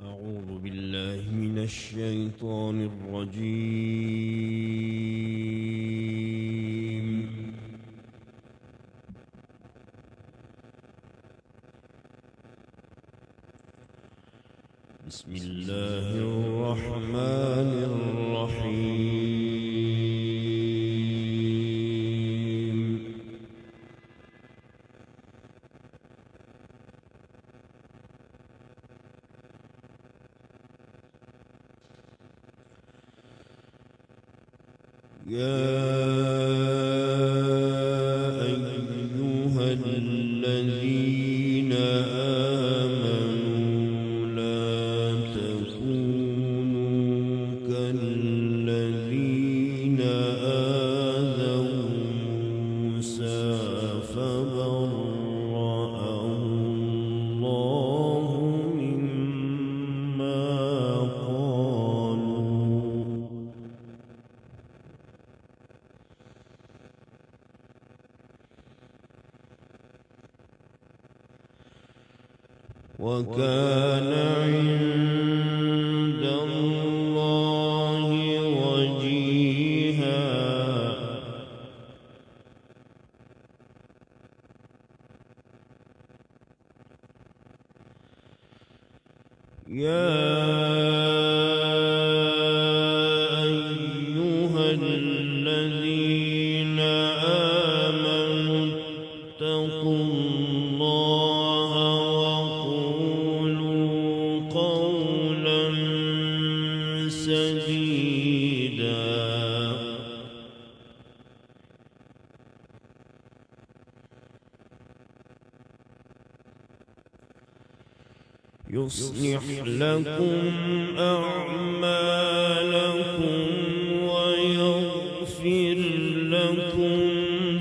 أعوذ بالله من الشيطان الرجيم. بسم الله الرحمن الرحيم. يا أيها الذين آمنوا لا تكونوا كالذين آذوا موسى فبرأه الله مما قالوا وكان عند الله وجيها. يا أيها الذين آمنوا اتقوا الله قولا سديدا يصلح لكم أعمالكم ويغفر لكم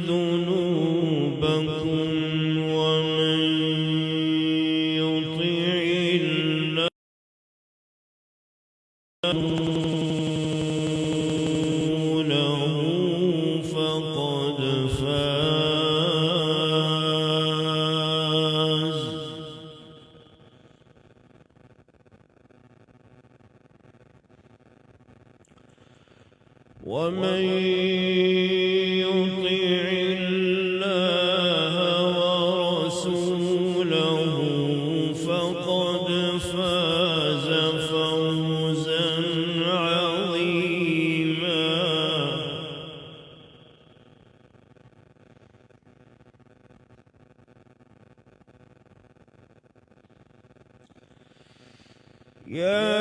ذنوبكم ومن يطع الله فقد فاز. ومن يطع الله ورسوله فقد فاز فوزا عظيما. يا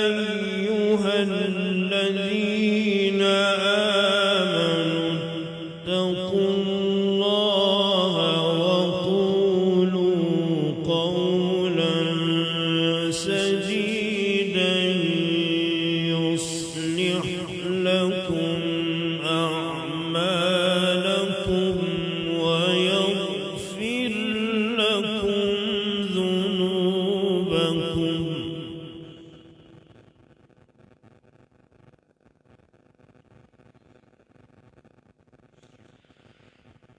أيها الذين آمنوا اتقوا الله وقولوا قولا سديدا يصلح لكم أعمالكم ويغفر لكم ذنوبكم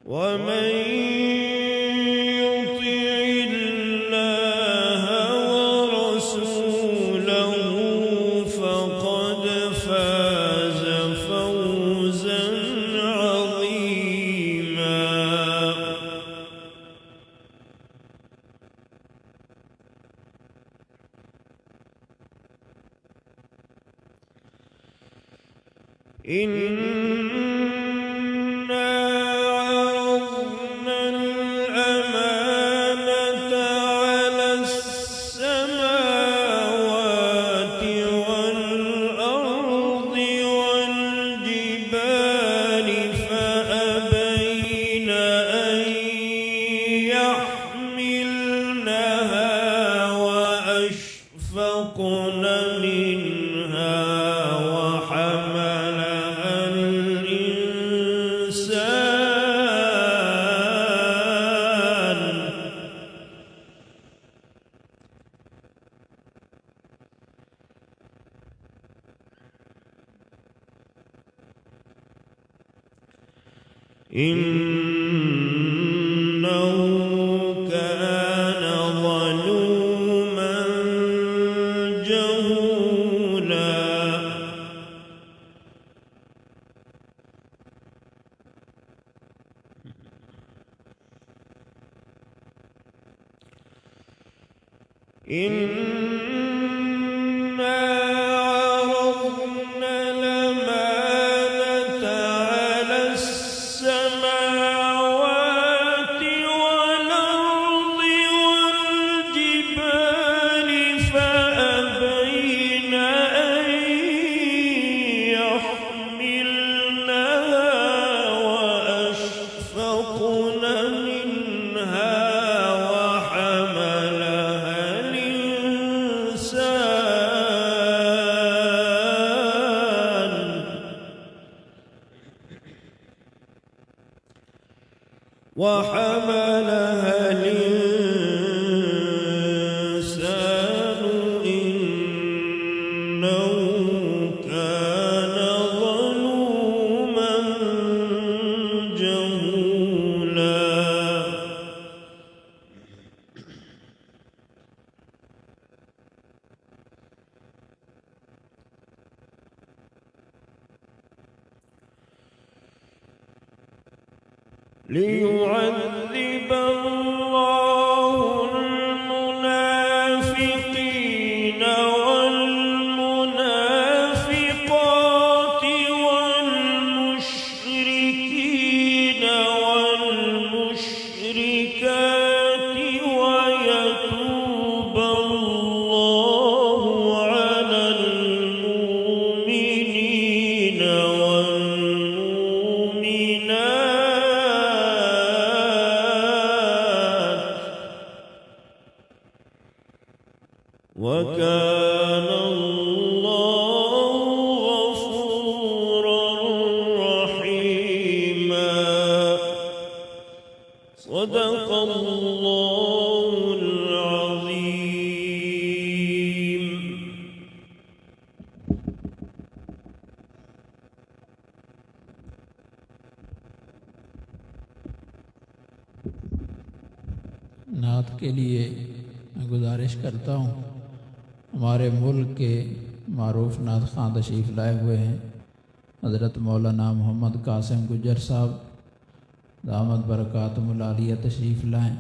ومن يطع الله ورسوله فقد فاز فوزا عظيما. إنا عرضنا الأمانة على السماوات والأرض والجبال فأبين أن يحملنها وأشفقن منها وحملها الإنسان إنه كان ظلوما إنا عرضنا الأمانة على السماوات والأرض والجبال فأبين أن يحملنها وأشفقن منها وحملها الإنسان إنه كان ظلوما جهولا. ليعذب الله المنافقين والمنافقات والمشركين والمشركات ويتوب الله على المؤمنين وكان الله غفورا رحيما. صدق الله العظيم. نعت کے لیے میں گزارش کرتا ہوں، ہمارے ملک کے معروف نعت خواں تشریف لائے ہوئے ہیں، حضرت مولانا محمد قاسم گجر صاحب دامت برکاتہم العالیہ تشریف لائیں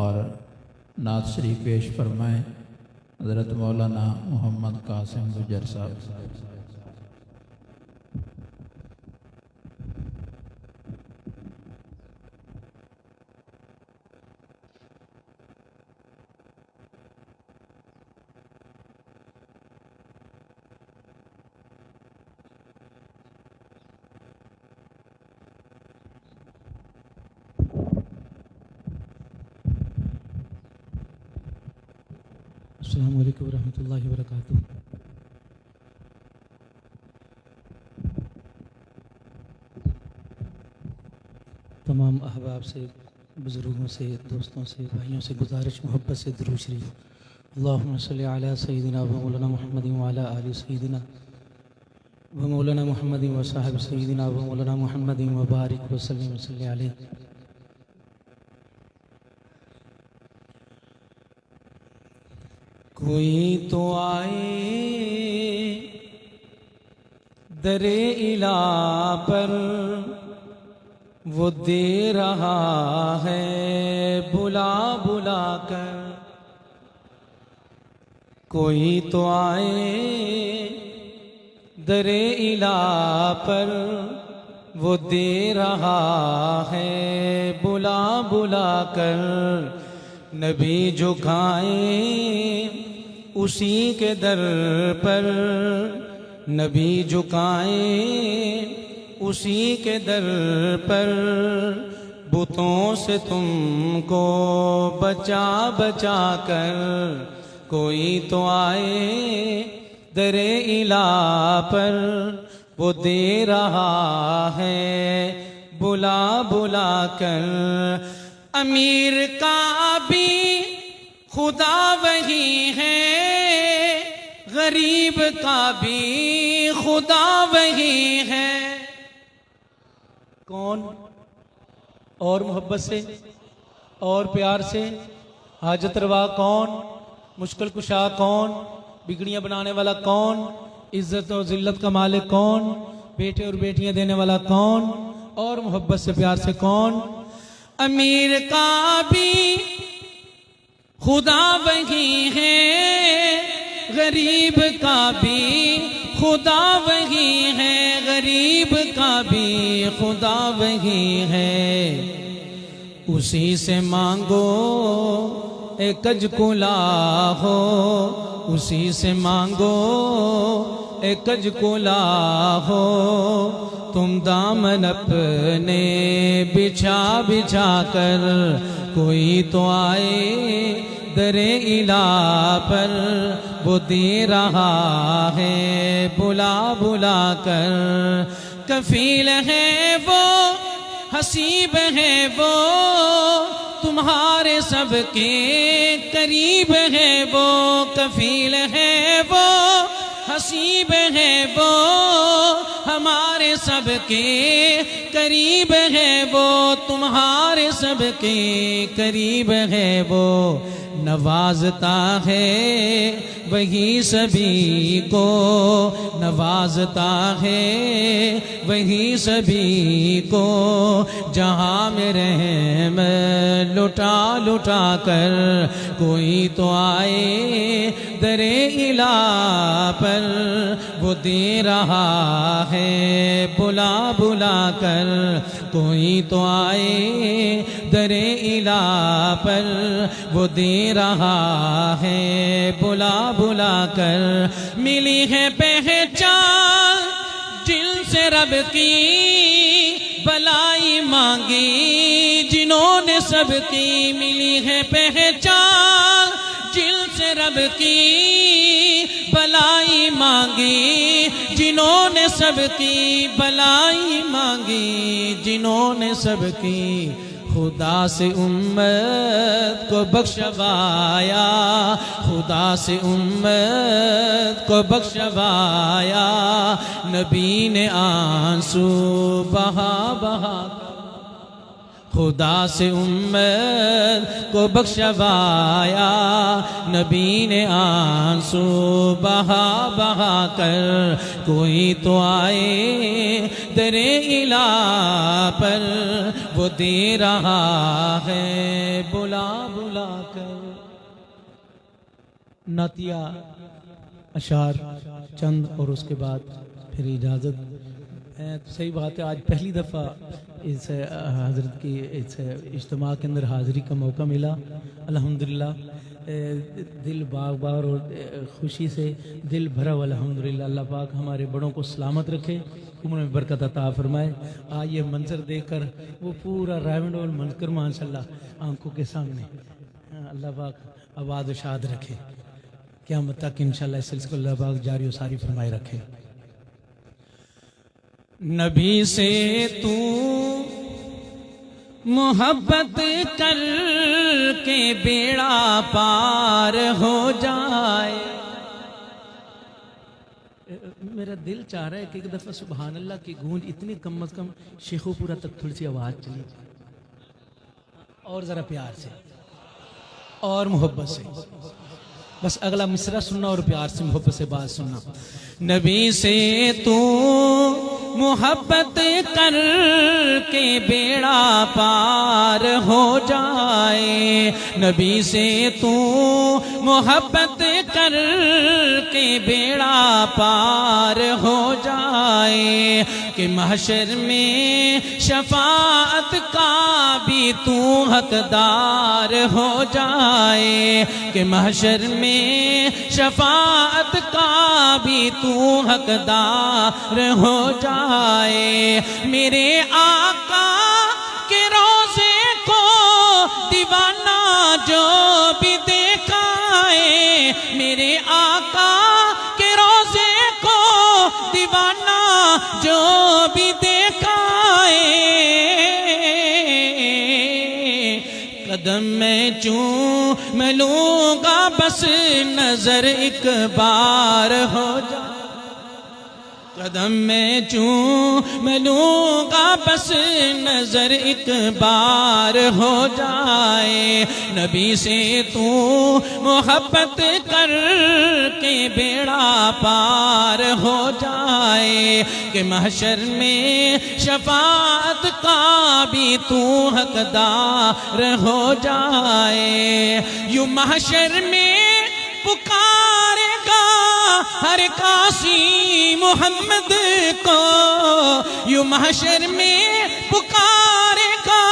اور نعت شریف پیش فرمائیں. حضرت مولانا محمد قاسم گجر صاحب. السلام علیکم ورحمۃ اللہ وبرکاتہ. تمام احباب سے، بزرگوں سے، دوستوں سے، بھائیوں سے گزارش محبت سے درود شریف. اللہم صلی علی سیدنا و مولانا محمد وعلی آل سیدنا و مولانا محمد و صاحب سیدنا و مولانا محمد وبارک وسلم صلی علیہ. کوئی تو آئے در الہ پر، وہ دے رہا ہے بلا بلا کر. کوئی تو آئے در الہ پر، وہ دے رہا ہے بلا بلا کر. نبی جھکائیں اسی کے در پر، نبی جھکائیں اسی کے در پر. بتوں سے تم کو بچا بچا کر. کوئی تو آئے در الہ پر، وہ دے رہا ہے بلا بلا کر. امیر کا بھی خدا وہی ہے، غریب کا بھی خدا وہی ہے. کون؟ اور محبت سے اور پیار سے حاجت روا کون؟ مشکل کشا کون؟ بگڑیاں بنانے والا کون؟ عزت اور ذلت کا مالک کون؟ بیٹے اور بیٹیاں دینے والا کون؟ اور محبت سے پیار سے کون؟ امیر کا بھی خدا وہی ہے غریب کا بھی خدا وہی ہے، غریب کا بھی خدا وہی ہے، اسی سے مانگو اے کج کلا ہو، اسی سے مانگو اے کج کلا ہو، تم دامن اپنے بچھا بچھا کر، کوئی تو آئے در الہ پر، وہ دے رہا ہے بلا بلا کر، کفیل ہے وہ حسیب ہے وہ، تمہارے سب کے قریب ہے وہ، کفیل ہے وہ حسیب ہے وہ، ہمارے سب کے قریب ہے وہ، تمہارے سب کے قریب ہے وہ، نوازتا ہے وہی سبھی کو، نوازتا ہے وہی سبھی کو، جہاں میں رحم لٹا لٹا کر، کوئی تو آئے در الہ پر، وہ دے رہا ہے بلا بلا کر، کوئی تو آئے در الہ پر، وہ دے رہا ہے بلا بلا کر، ملی ہے پہچان جن سے رب کی بلائی مانگی، جنہوں نے سب کی، ملی ہے پہچان جن سے رب کی بلائی مانگی، جنہوں نے سب کی بلائی مانگی، جنہوں نے سب کی، خدا سے امت کو بخشوایا، خدا سے امت کو بخشوایا، نبی نے آنسو بہا بہا، خدا سے امت کو بخشوایا، نبی نے آنسو بہا بہا کر، کوئی تو آئے در الہ پر، وہ دے رہا ہے بلا بلا کر۔ نعتیہ اشعار چند اور اس کے بعد پھر اجازت۔ صحیح بات ہے، آج پہلی دفعہ اس حضرت کی اس اجتماع کے اندر حاضری کا موقع ملا، الحمدللہ دل باغ باغ اور خوشی سے دل بھرا ہوا الحمدللہ۔ اللہ پاک ہمارے بڑوں کو سلامت رکھے، عمر میں برکت عطا فرمائے۔ آج یہ منظر دیکھ کر وہ پورا رائمنڈول منظر ماشاءاللہ آنکھوں کے سامنے، اللہ پاک آباد و شاد رکھے، قیامت تک انشاءاللہ اس سلسلے کو اللہ پاک جاری و ساری فرمائے رکھے۔ نبی سے تو محبت کر کے بیڑا پار ہو جائے۔ میرا دل چاہ رہا ہے کہ ایک دفعہ سبحان اللہ کی گونج اتنی کم از کم شیخو پورا تک تھوڑی سی آواز چلی جائے، اور ذرا پیار سے اور محبت سے، بس اگلا مصرع سننا اور پیار سے محبت سے بات سننا۔ نبی سے تو محبت کر کے بیڑا پار ہو جائے، نبی سے تو محبت کر کے بیڑا پار ہو جائے، کہ محشر میں شفاعت کا بھی تو حقدار ہو جائے، کہ محشر میں شفاعت کا بھی تو حقدار ہو جائے۔ میرے آقا کے روضے کو دیوانہ جو بھی دیکھائے، میرے آقا کے روضے کو دیوانہ جو بھی دیکھائے، قدم میں چوم لوں گا بس نظر ایک بار ہو جائے، قدم میں چوم لوں گا بس نظر ایک بار ہو جائے۔ نبی سے تو محبت کر کے بیڑا پار ہو جائے کہ محشر میں شفاعت کا بھی تو حقدار ہو جائے یوں محشر میں پکارے گا ہر قاسی محمد کو یوں محشر میں پکارے گا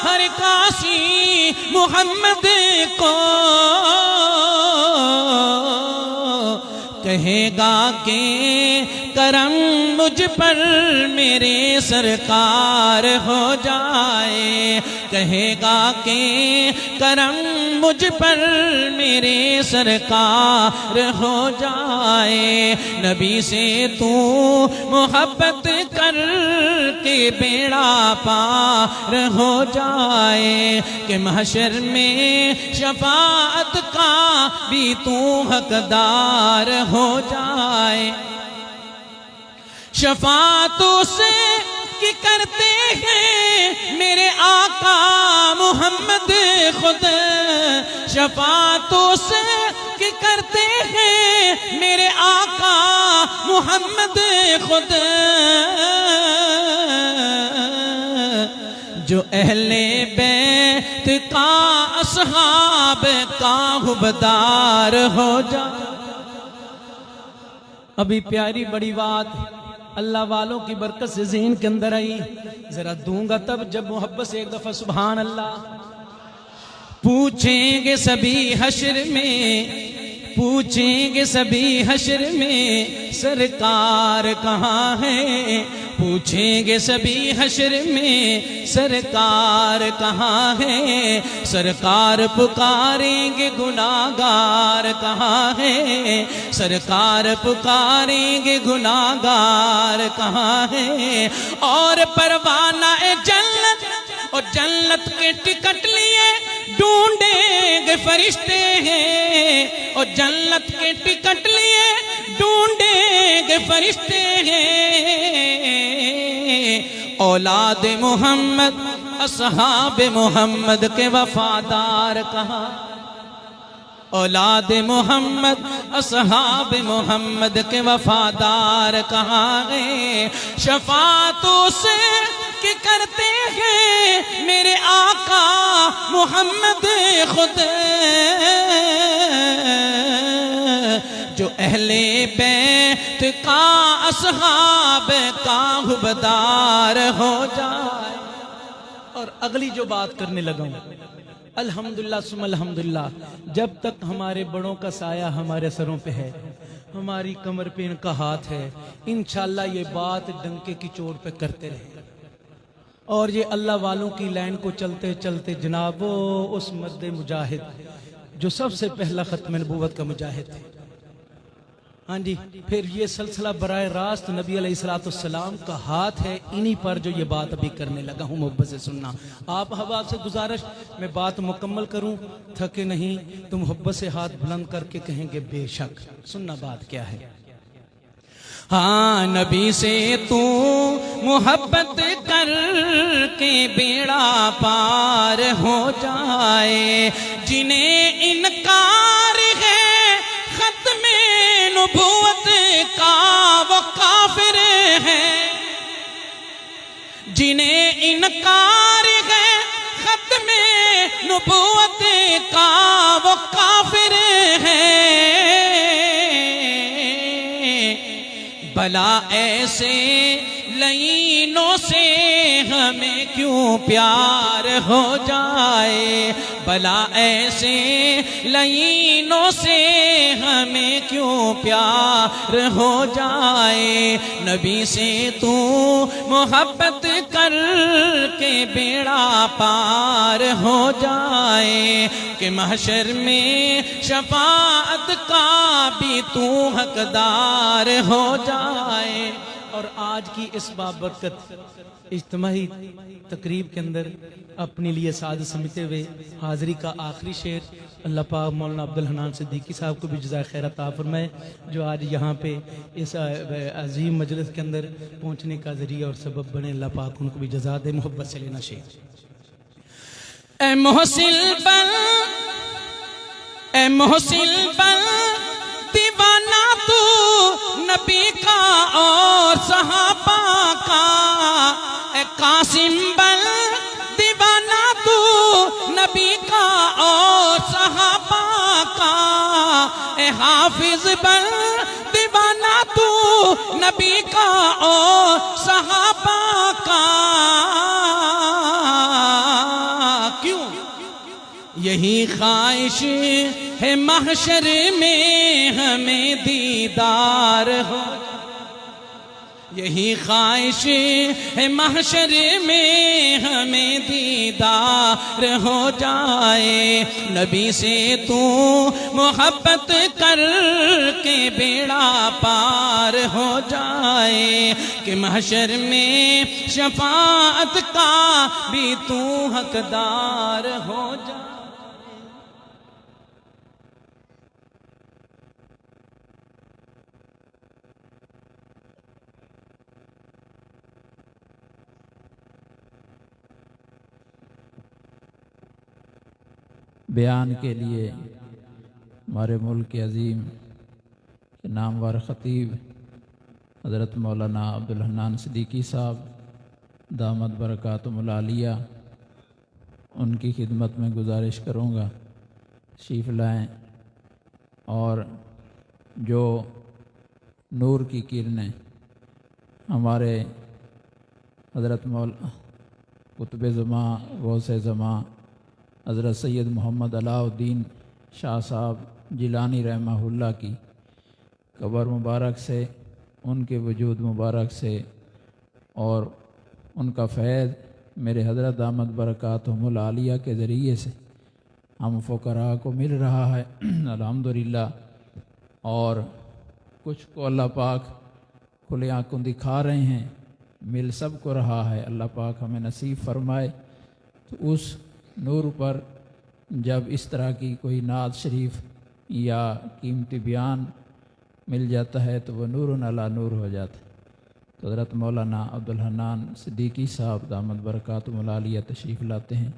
ہر قاسی محمد کو کہے گا کہ کرم مجھ پر میرے سرکار ہو جائے کہے گا کہ کرم مجھ پر میرے سرکار ہو جائے نبی سے تو محبت کر کے بیڑا پار ہو جائے کہ محشر میں شفاعت کا بھی تو حقدار ہو جائے شفاعت سے کی کرتے ہیں میرے آقا محمد خود شفاعت سے کی کرتے ہیں میرے آقا محمد خود جو اہل بیت کا اصحاب کا حبدار ہو جائے ابھی پیاری بڑی بات اللہ والوں کی برکت سے ذہن کے اندر آئی ذرا دوں گا تب جب محبت سے ایک دفعہ سبحان اللہ پوچھیں گے سبھی حشر میں پوچھیں گے سبھی حشر میں سرکار کہاں ہے پوچھیں گے سبھی حشر میں سرکار کہاں ہے سرکار پکاریں گے گناہگار کہاں ہے سرکار پکاریں گے گناہگار کہاں ہے اور پروانہ جنت اور جنت کے ٹکٹ لیے ڈھونڈیں گے فرشتے ہیں اور جنت کے ٹکٹ لیے ڈھونڈیں گے فرشتے ہیں اولاد محمد اصحاب محمد کے وفادار کہاں اولاد محمد اصحاب محمد کے وفادار کہاں ہیں شفاعتوں سے کہ کرتے ہیں میرے آقا محمد خود جو اہل بیت کا اصحاب کا حبدار ہو جائے اور اگلی جو بات کرنے لگا ہوں الحمدللہ ثم الحمدللہ جب تک ہمارے بڑوں کا سایہ ہمارے سروں پہ ہے ہماری کمر پہ ان کا ہاتھ ہے انشاءاللہ یہ بات ڈنکے کی چوٹ پہ کرتے رہے اور یہ اللہ والوں کی لائن کو چلتے چلتے جناب اس مرد مجاہد جو سب سے پہلا ختم نبوت کا مجاہد تھے ہاں جی پھر یہ سلسلہ براہ راست نبی علیہ السلام کا ہاتھ ہے انہی پر جو یہ بات ابھی کرنے لگا ہوں محبت سے سننا آپ حباب سے گزارش میں بات مکمل کروں تھکے نہیں تو محبت سے ہاتھ بلند کر کے کہیں گے بے شک سننا بات کیا ہے ہاں نبی سے تو محبت کر کے بیڑا پار ہو جائے جنہیں انکار ہے ختم نبوت کا وہ کافر ہے جنہیں انکار ہے ختم نبوت کا وہ کافر ہے بھلا ایسے لعینوں سے ہمیں کیوں پیار ہو جائے بھلا ایسے لعینوں سے ہمیں کیوں پیار ہو جائے نبی سے تو محبت کر کے بیڑا پار ہو جائے کہ محشر میں شفاعت کا بھی تو حقدار ہو جائے اور آج کی اس بابرکت اجتماعی تقریب کے اندر اپنے لیے سعادت سمجھتے ہوئے حاضری کا آخری شعر اللہ پاک مولانا عبدالحنان صدیقی صاحب کو بھی جزائے خیر عطا فرمائے جو آج یہاں پہ اس عظیم مجلس کے اندر پہنچنے کا ذریعہ اور سبب بنے اللہ پاک ان کو بھی جزا دے محبت سے لینا شعر اے محسن بن دیوانہ نبی کا اور صحابہ کا، اے قاسم بل دیوانہ تو نبی کا اور صحابہ کا، اے حافظ بل دیوانہ تو نبی کا اور صحابہ کا۔ کیوں؟ یہی خواہش ہے محشر میں ہمیں دیدار ہو، یہی خواہش ہے محشر میں ہمیں دیدار ہو جائے۔ نبی سے تو محبت کر کے بیڑا پار ہو جائے، کہ محشر میں شفاعت کا بھی تو حقدار ہو جائے۔ بیان کے لیے ہمارے ملک کے عظیم کے نامور خطیب حضرت مولانا عبدالحنان صدیقی صاحب دامت برکاتہم العالیہ، ان کی خدمت میں گزارش کروں گا تشریف لائیں اور جو نور کی کرنیں ہمارے حضرت قطب زماں غوث زماں حضرت سید محمد علاء الدین شاہ صاحب جیلانی رحمہ اللہ کی قبر مبارک سے، ان کے وجود مبارک سے اور ان کا فیض میرے حضرت دامت برکاتہم العالیہ کے ذریعے سے ہم فقراء کو مل رہا ہے الحمدللہ، اور کچھ کو اللہ پاک کھلے آنکھوں دکھا رہے ہیں، مل سب کو رہا ہے۔ اللہ پاک ہمیں نصیب فرمائے تو اس نور پر جب اس طرح کی کوئی نعت شریف یا قیمتی بیان مل جاتا ہے تو وہ نور علی نور ہو جاتا ہے۔ تو حضرت مولانا عبدالحنان صدیقی صاحب دامت برکاتہم العالیہ تشریف لاتے ہیں،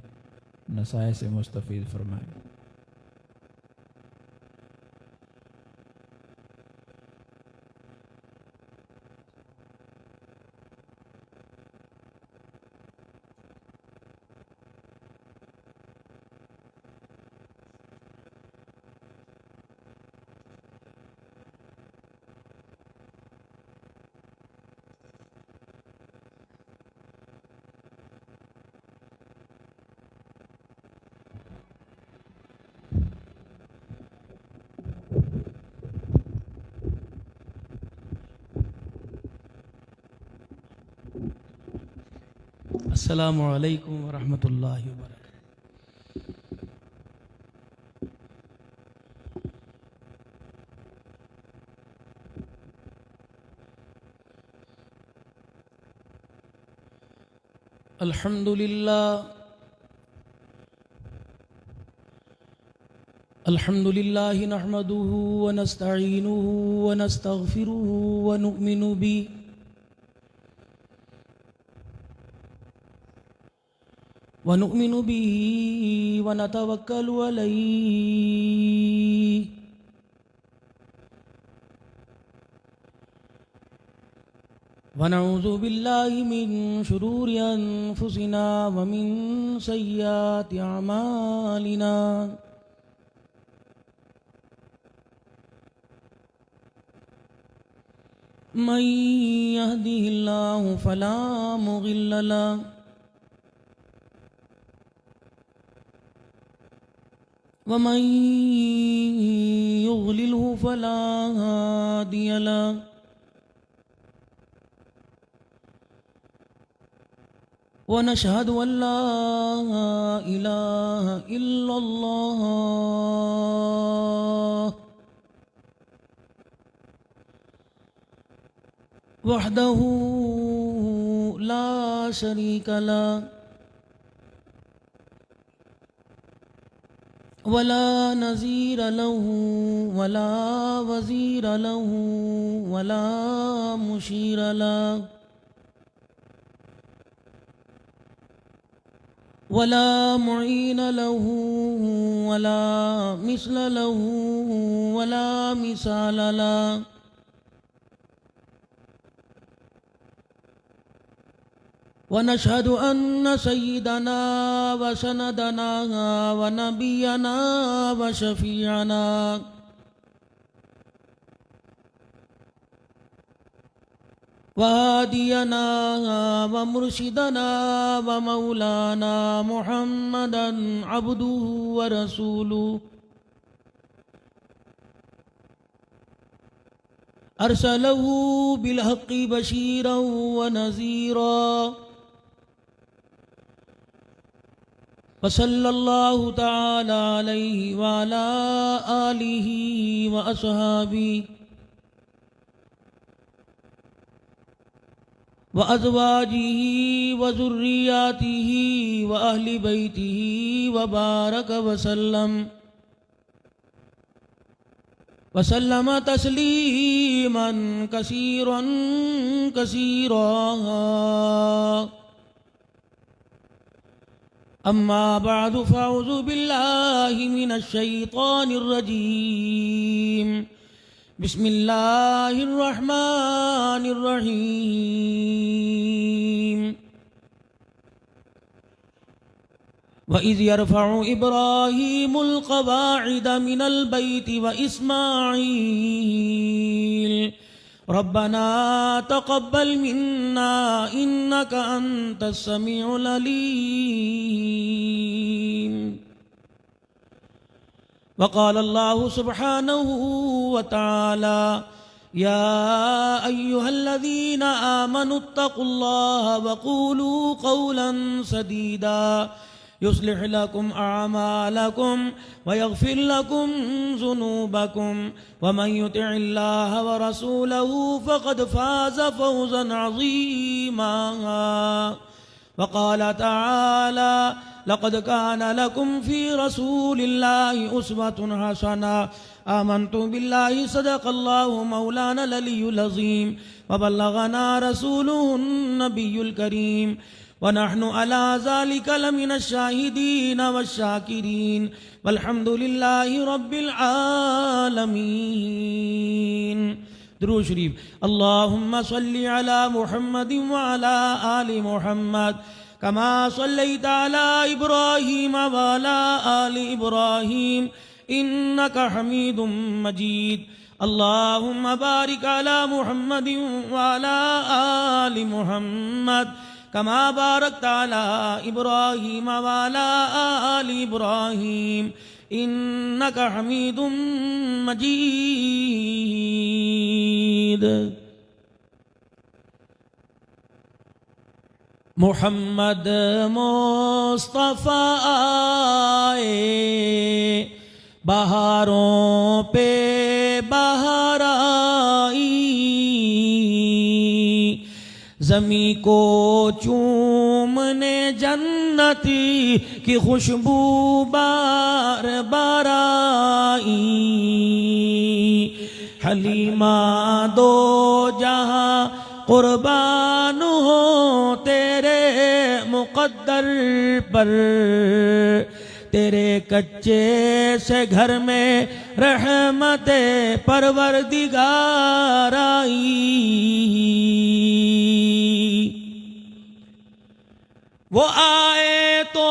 نصائح سے مستفید فرمائیں۔ السلام علیکم ورحمۃ اللہ وبرکاتہ۔ الحمد للہ نحمده ونستعینه ونستغفره ونؤمن به ونتوکل علیہ ونعوذ باللہ من شرور انفسنا ومن سیئات اعمالنا، من يهده اللہ فلا مضل له ومن يضلله فلا هادي له، ونشهد أن لا إله إلا الله وحده لا شريك له ولا نظير له ولا وزير له ولا مشير له ولا معين له ولا مثل له ولا مثال له، ونشهد أن سيدنا وسندنا ونبينا وشفيعنا وهادينا ومرشدنا ومولانا محمدا عبده ورسوله أرسله بالحق بشيرا ونذيرا وصلى الله تعالى عليه وعلى آله وأصحابه وأزواجه وذرياته وأهل بيته وبارك وسلم تسليما كثيرا كثيرا. أما بعد فأعوذ بالله من الشيطان الرجيم. بسم الله الرحمن الرحيم. وإذ يرفع إبراهيم القواعد من البيت وإسماعيل ربنا تقبل منا إنك أنت السميع العليم. وقال الله سبحانه وتعالى يا أيها الذين آمنوا اتقوا الله وقولوا قولا سديدا يصلح لكم أعمالكم ويغفر لكم ذنوبكم ومن يطع الله ورسوله فقد فاز فوزا عظيما. وقال تعالى لقد كان لكم في رسول الله أسوة حسنة. آمنت بالله صدق الله مولانا العلي العظيم وبلغنا رسوله النبي الكريم ونحن على ذلك لمن الشاهدين والشاكرين والحمد لله رب العالمين. درود شریف. اللهم صل على محمد وعلى آل محمد كما صليت على إبراهيم وعلى آل إبراهيم إنك حميد مجيد. اللهم بارك على محمد وعلى آل محمد كما باركت على إبراهيم وعلى آل إبراهيم إنك حميد مجيد. محمد مصطفیٰ آئے بہاروں پہ بہار آئی زمیں کو چومنے جنتی کی خوشبو بار بار آئی حلیمہ دو جہاں قربان ہو تیرے مقدر پر تیرے کچے سے گھر میں رحمت پروردگار آئی وہ آئے تو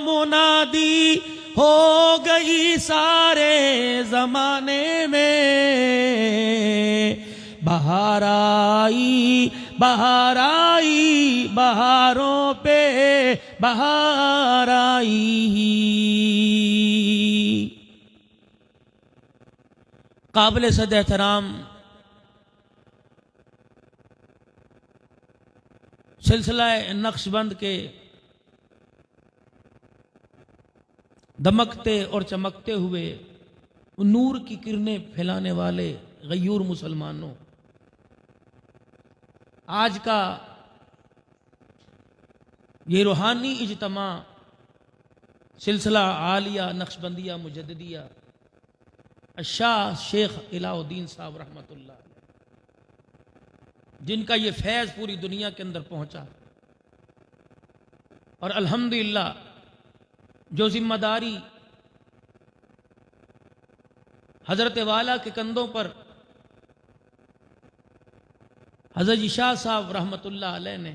منادی ہو گئی سارے زمانے میں بہار آئی بہار آئی بہاروں پہ بہار آئی. قابل صد احترام سلسلہ نقش بند کے دمکتے اور چمکتے ہوئے نور کی کرنیں پھیلانے والے غیور مسلمانوں، آج کا یہ روحانی اجتماع سلسلہ عالیہ نقشبندیہ مجددیہ الشاہ شیخ الہ الدین صاحب رحمۃ اللہ علیہ، جن کا یہ فیض پوری دنیا کے اندر پہنچا، اور الحمدللہ جو ذمہ داری حضرت والا کے کندھوں پر حضرت شاہ صاحب رحمۃ اللہ علیہ نے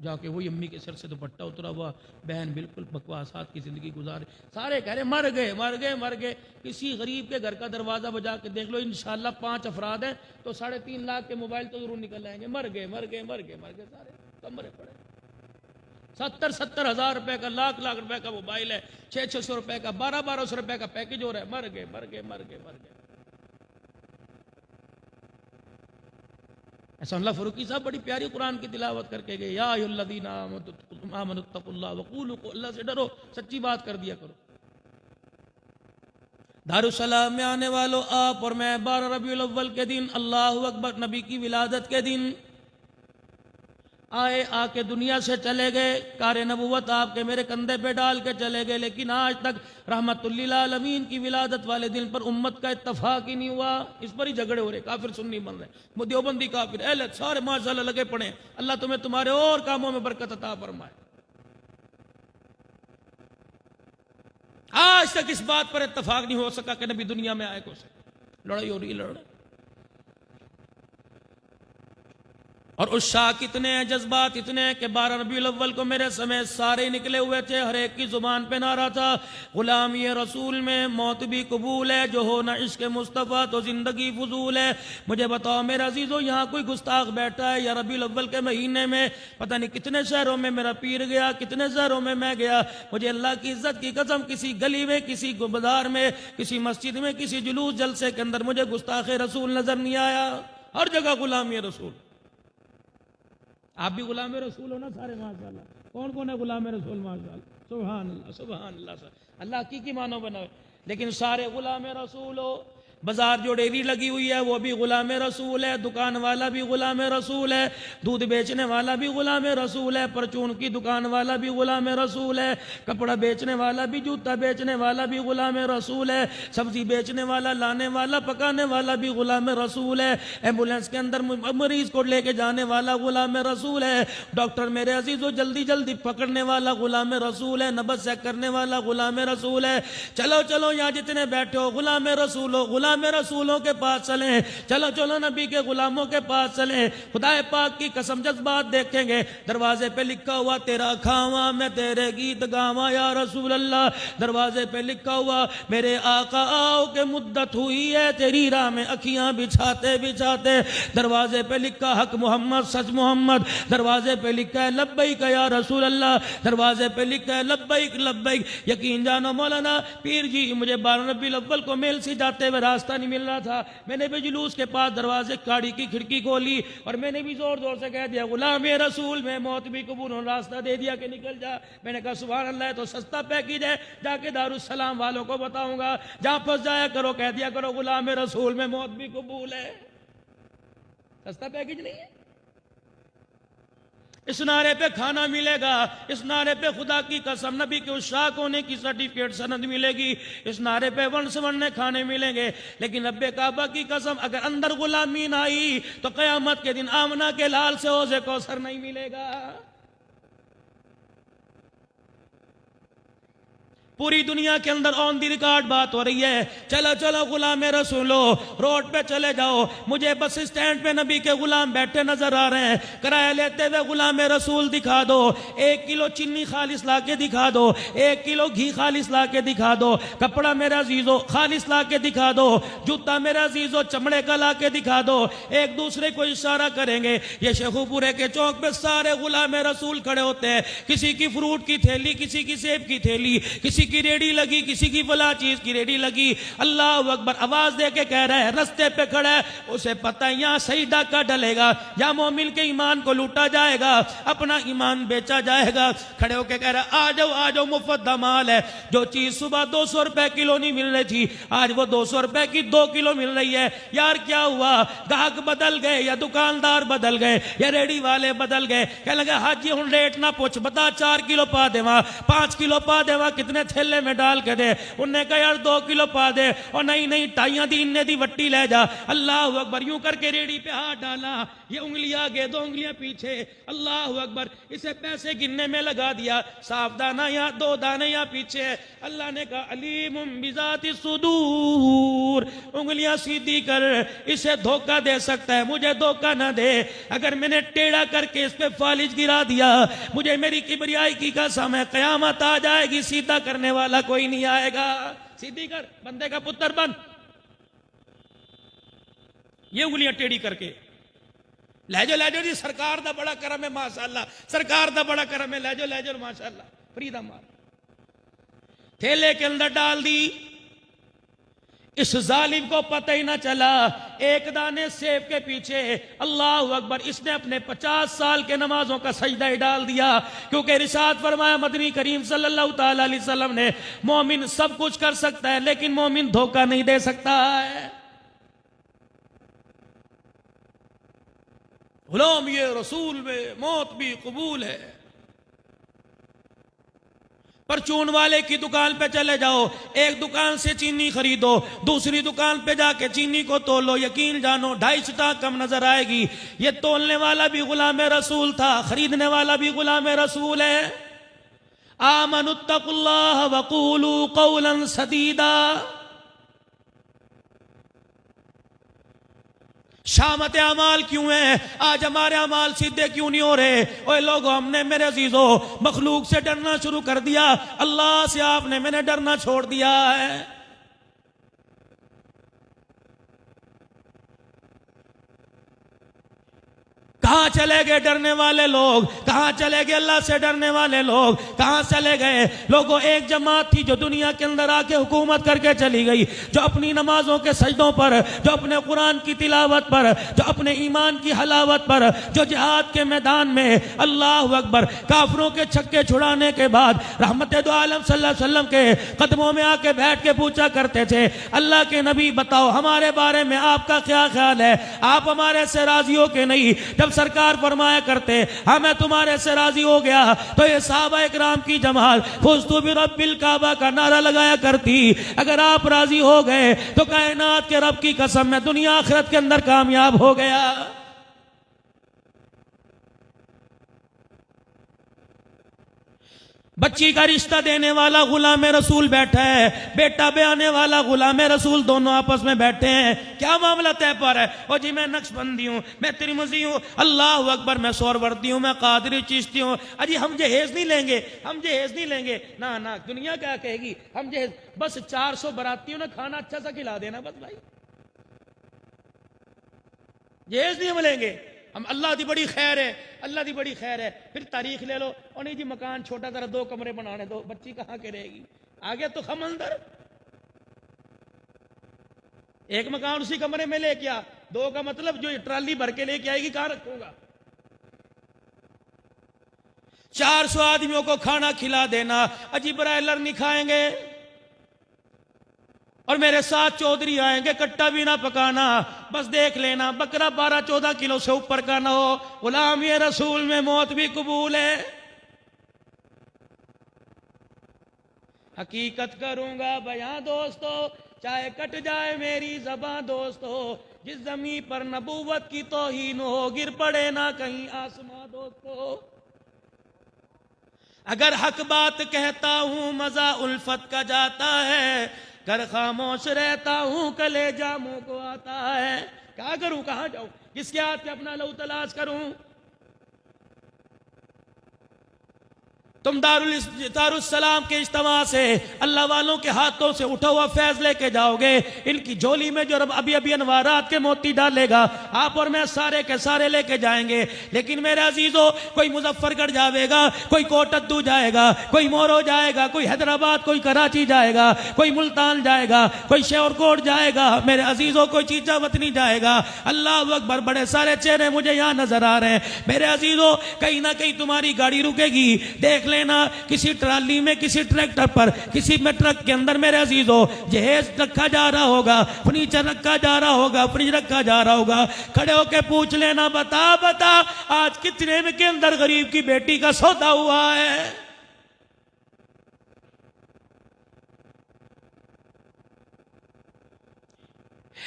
جا کے وہی امی کے سر سے دوپٹہ اترا ہوا، بہن بالکل بکواسات کی زندگی گزارے، سارے کہہ رہے مر گئے مر گئے مر گئے۔ کسی غریب کے گھر کا دروازہ بجا کے دیکھ لو، انشاءاللہ 5 افراد ہیں تو 3.5 لاکھ کے موبائل تو ضرور نکل آئیں گے، مر گئے مر گئے مر گئے مر گئے، سارے کمرے پڑے۔ 70 ہزار روپے کا، لاکھ روپے کا موبائل ہے، 600 روپے کا، 1200 روپے کا پیکج ہو رہا ہے، مر گئے مر گئے مر گئے مر گئے۔ احسان اللہ فاروقی صاحب بڑی پیاری قرآن کی تلاوت کر کے گئے، یا ایھا الذین آمنوا اتقوا اللہ وقولوا، اللہ سے ڈرو، سچی بات کر دیا کرو۔ دارالسلام میں آنے والوں، آپ اور میں 12 ربیع الاول کے دن، اللہ اکبر، نبی کی ولادت کے دن آئے، آ کے دنیا سے چلے گئے، کار نبوت آپ کے میرے کندھے پہ ڈال کے چلے گئے، لیکن آج تک رحمت للعالمین کی ولادت والے دن پر امت کا اتفاق ہی نہیں ہوا۔ اس پر ہی جھگڑے ہو رہے، کافر سنی بن رہے، دیوبندی کافر، اہل سارے ماشاءاللہ لگے پڑے، اللہ تمہیں تمہارے اور کاموں میں برکت عطا فرمائے۔ آج تک اس بات پر اتفاق نہیں ہو سکا کہ نبی دنیا میں آئے کو سے، لڑائی ہو رہی لڑائی۔ اور عشاق اتنے ہیں، جذبات اتنے ہیں کہ 12 ربیع الاول کو میرے سمیت سارے نکلے ہوئے تھے، ہر ایک کی زبان پہ نعرہ تھا، غلامی رسول میں موت بھی قبول ہے، جو ہو نہ عشق مصطفیٰ تو زندگی فضول ہے۔ مجھے بتاؤ میرے عزیزو، یہاں کوئی گستاخ بیٹھا ہے یا ربیع الاول کے مہینے میں پتہ نہیں کتنے شہروں میں میرا پیر گیا، کتنے شہروں میں میں گیا، مجھے اللہ کی عزت کی قسم کسی گلی میں، کسی بازار میں، کسی مسجد میں، کسی جلوس جلسے کے اندر مجھے گستاخ رسول نظر نہیں آیا۔ ہر جگہ غلامی رسول۔ آپ بھی غلام رسول ہو نا سارے، ماشاءاللہ۔ کون کون ہے غلام رسول؟ ماشاءاللہ، سبحان اللہ سبحان اللہ، اللہ حقیقی معنوں بنا، لیکن سارے غلام رسول ہو۔ بازار جو ڈیری لگی ہوئی ہے وہ بھی غلام رسول ہے، دکان والا بھی غلام رسول ہے، دودھ بیچنے والا بھی غلام رسول ہے، پرچون کی دکان والا بھی غلام رسول ہے، کپڑا بیچنے والا بھی، جوتا بیچنے والا بھی غلام رسول ہے، سبزی بیچنے والا، لانے والا، پکانے والا بھی غلام رسول ہے، ایمبولینس کے اندر مریض کو لے کے جانے والا غلام رسول ہے، ڈاکٹر میرے عزیزو جلدی جلدی پکڑنے والا غلام رسول ہے، نبض چیک کرنے والا غلام رسول ہے۔ چلو چلو یہاں جتنے بیٹھے ہو غلام رسول ہو، غلام رسولوں کے پاس چلیں، چلو چلو نبی کے غلاموں کے پاس چلیں، خدا پاک کی قسم جذبات دیکھیں گے، دروازے پہ لکھا ہوا تیرا کھاواں میں تیرے گیت گاواں یا رسول اللہ، دروازے پہ لکھا ہوا میرے آقا آؤ کہ مدت ہوئی ہے تیری راہ میں اکھیاں بچھاتے بچھاتے، دروازے پہ لکھا حق محمد سچ محمد، دروازے پہ لکھا ہے لبیک یا رسول اللہ، دروازے پہ لکھا ہے لبیک لبیک۔ یقین جانو مولانا پیر جی، مجھے 12 ربیع الاول کو میل سے جاتے ہوئے راستہ نہیں مل رہا تھا، میں نے بھی جلوس کے پاس دروازے گاڑی کی کھڑکی کھولی اور میں نے بھی زور زور سے کہہ دیا غلام رسول میں موت بھی قبول ہو، راستہ دے دیا کہ نکل جا۔ میں نے کہا سبحان اللہ، ہے تو سستا پیکج ہے، جا کے دارالسلام والوں کو بتاؤں گا، جہاں پھنس جایا کرو کہہ دیا کرو غلام رسول میں موت بھی قبول ہے، سستا پیکج نہیں ہے۔ اس نعرے پہ کھانا ملے گا، اس نعرے پہ خدا کی قسم نبی کے عشاق ہونے کی سرٹیفکیٹ سند ملے گی، اس نعرے پہ ون سے ون کھانے ملیں گے، لیکن رب کعبہ کی قسم اگر اندر غلامی نہ آئی تو قیامت کے دن آمنہ کے لال سے حوض کوثر نہیں ملے گا۔ پوری دنیا کے اندر آن دی ریکارڈ بات ہو رہی ہے، چلو چلو غلام رسولو روڈ پہ چلے جاؤ، مجھے بس اسٹینڈ پہ نبی کے غلام بیٹھے نظر آ رہے ہیں، کرایہ لیتے ہوئے غلام رسول دکھا دو، 1 کلو چینی خالص لا کے دکھا دو، 1 کلو گھی خالص لا کے دکھا دو، کپڑا میرا عزیزو خالص لا کے دکھا دو، جوتا میرا عزیزو چمڑے کا لا کے دکھا دو، ایک دوسرے کو اشارہ کریں گے۔ یہ شیخو پورے کے چوک پہ سارے غلام رسول کھڑے ہوتے ہیں، کسی کی فروٹ کی تھیلی، کسی کی سیب کی تھیلی، کسی کی ریڑی لگی، کسی کی فلاں چیز کی ریڑی لگی، اللہ اکبر آواز دے کے کہہ رہا ہے رستے پہ کھڑا ہے، اسے پتہ ہے یہاں صحیح ڈاکہ ڈلے گا، یا مومن کے ایمان کو لوٹا جائے گا، اپنا ایمان بیچا جائے گا، کھڑے ہو کے کہہ رہا ہے آ جاؤ مفت مال ہے، جو چیز صبح 200 روپے کلو نہیں مل رہی تھی آج وہ 200 روپے کی 2 کلو مل رہی ہے۔ یار کیا ہوا؟ گاہک بدل گئے یا دکاندار بدل گئے یا ریڑی والے بدل گئے، کہنے لگے حاجی ہن ریٹ نہ پوچھ، بتا 4 کلو پا دیواں 5 کلو پا دیواں، کتنے تھے تھیلے میں ڈال کے دے. انہوں نے کہا یار 2 کلو پا دے. اور نہیں ٹائیاں دی انہیں دی وٹی لے جا. اللہ اکبر. یوں کر کے ریڑھی پہ ہاتھ ڈالا, یہ انگلیاں آگے 2 انگلیاں پیچھے. اللہ اکبر. اسے پیسے گننے میں لگا دیا. صاف دانہ یا 2 دانے یا پیچھے. اللہ نے کہا علیم بذات الصدور, انگلیاں سیدھی کر, اسے دھوکہ دے سکتا ہے, مجھے دھوکہ نہ دے. اگر میں نے ٹیڑھا کر کے اس پہ فالج گرا دیا, مجھے میری کبریائی کی قسم ہے قیامت آ جائے گی, سیدھا کرنے والا کوئی نہیں آئے گا. سیدھی کر, بندے کا پتر بن. یہ انگلیاں ٹیڑھی کر کے لے جاؤ جی, سرکار دا بڑا کرم ہے ماشاءاللہ, سرکار دا بڑا کرم ہے, لے جاؤ ماشاءاللہ. فریدہ مار تھیلے کے اندر ڈال دی. اس ظالم کو پتہ ہی نہ چلا, 1 دانے سیب کے پیچھے. اللہ اکبر. اس نے اپنے 50 سال کے نمازوں کا سجدہ ہی ڈال دیا, کیونکہ ارشاد فرمایا مدنی کریم صلی اللہ تعالی علیہ وسلم نے, مومن سب کچھ کر سکتا ہے لیکن مومن دھوکہ نہیں دے سکتا ہے. غلام یہ رسول میں موت بھی قبول ہے. پرچون والے کی دکان پہ چلے جاؤ, ایک دکان سے چینی خریدو, دوسری دکان پہ جا کے چینی کو تولو, یقین جانو 2.5 سٹا کم نظر آئے گی. یہ تولنے والا بھی غلام رسول تھا, خریدنے والا بھی غلام رسول ہے. آمنوا اتقوا اللہ وقولوا قولا سدیدا. شامت اعمال کیوں ہیں آج ہمارے اعمال سیدھے کیوں نہیں ہو رہے؟ اوے لوگوں, ہم نے میرے عزیزوں مخلوق سے ڈرنا شروع کر دیا, اللہ سے آپ نے میں نے ڈرنا چھوڑ دیا ہے. کہاں چلے گئے ڈرنے والے لوگ؟ کہاں چلے گئے اللہ سے ڈرنے والے لوگ؟ کہاں چلے گئے لوگوں؟ ایک جماعت تھی جو دنیا کے اندر آ کے حکومت کر کے چلی گئی, جو اپنی نمازوں کے سجدوں پر, جو اپنے قرآن کی تلاوت پر, جو اپنے ایمان کی حلاوت پر, جو جہاد کے میدان میں اللہ اکبر کافروں کے چھکے چھڑانے کے بعد رحمت دو عالم صلی اللہ علیہ وسلم کے قدموں میں آ کے بیٹھ کے پوچھا کرتے تھے, اللہ کے نبی بتاؤ ہمارے بارے میں آپ کا کیا خیال ہے, آپ ہمارے سے راضی ہو کہ نہیں؟ جب سرکار فرمایا کرتے ہاں میں تمہارے سے راضی ہو گیا, تو یہ صحابہ اکرام کی جماعت فزت برب الکعبہ کا نعرہ لگایا کرتی, اگر آپ راضی ہو گئے تو کائنات کے رب کی قسم میں دنیا آخرت کے اندر کامیاب ہو گیا. بچی کا رشتہ دینے والا غلام رسول بیٹھا ہے, بیٹا بیانے والا غلام رسول, دونوں آپس میں بیٹھے ہیں. کیا معاملہ طے پر ہے؟ او جی میں نقش بندی ہوں, میں ترمذی ہوں, اللہ اکبر, میں سہروردی ہوں, میں قادری چشتی ہوں. اجی ہم جہیز نہیں لیں گے, ہم جہیز نہیں لیں گے. نہ دنیا کیا کہے گی, ہم جہیز بس 400 براتیوں نے کھانا اچھا سا کھلا دینا بس بھائی, جہیز نہیں ہم لیں گے. ہم اللہ دی بڑی خیر ہے, اللہ دی بڑی خیر ہے. پھر تاریخ لے لو, اور نہیں جی مکان چھوٹا ذرا 2 کمرے بنانے دو, بچی کہاں کے رہے گی؟ آگے تو خمندر, ایک مکان اسی کمرے میں لے کے آ, 2 کا مطلب جو ٹرالی بھر کے لے کے آئے گی کہاں رکھوں گا؟ 400 آدمیوں کو کھانا کھلا دینا. اجی برائلر نہیں کھائیں گے, اور میرے ساتھ چودھری آئیں گے, کٹا بھی نہ پکانا, بس دیکھ لینا بکرا 12-14 کلو سے اوپر کا نہ ہو. غلام یہ رسول میں موت بھی قبول ہے. حقیقت کروں گا بیان دوستو, چاہے کٹ جائے میری زباں دوستو, جس زمین پر نبوت کی توہین ہو گر پڑے نہ کہیں آسماں دوستو. اگر حق بات کہتا ہوں مزہ الفت کا جاتا ہے, گر خاموش رہتا ہوں کلیجہ منہ کو آتا ہے. کیا کروں, کہاں جاؤں, کس کے ہاتھ پہ اپنا لہو تلاش کروں؟ تم دارالسلام کے اجتماع سے اللہ والوں کے ہاتھوں سے اٹھا ہوا فیض لے کے جاؤ گے. ان کی جھولی میں جو رب ابھی انوارات کے موتی ڈالے گا, آپ اور میں سارے کے سارے لے کے جائیں گے. لیکن میرے عزیزوں, کوئی مظفر گڑھ جائے گا, کوئی کوٹدو جائے گا, کوئی مورو جائے گا, کوئی حیدرآباد, کوئی کراچی جائے گا, کوئی ملتان جائے گا, کوئی شیورکوٹ جائے گا, میرے عزیزوں کوئی چیچا وطنی جائے گا. اللہ اکبر, بڑے سارے چہرے مجھے یہاں نظر آ رہے ہیں. میرے عزیزوں کہیں نہ کہیں تمہاری گاڑی رکے گی, دیکھ لینا کسی ٹرالی میں, کسی ٹریکٹر پر, کسی میں ٹرک کے اندر میرے عزیزوں جہیز رکھا جا رہا ہوگا, فرنیچر رکھا جا رہا ہوگا, فریج رکھا جا رہا ہوگا. کھڑے ہو کے پوچھ لینا, بتا آج کتنے میں کے اندر غریب کی بیٹی کا سودا ہوا ہے؟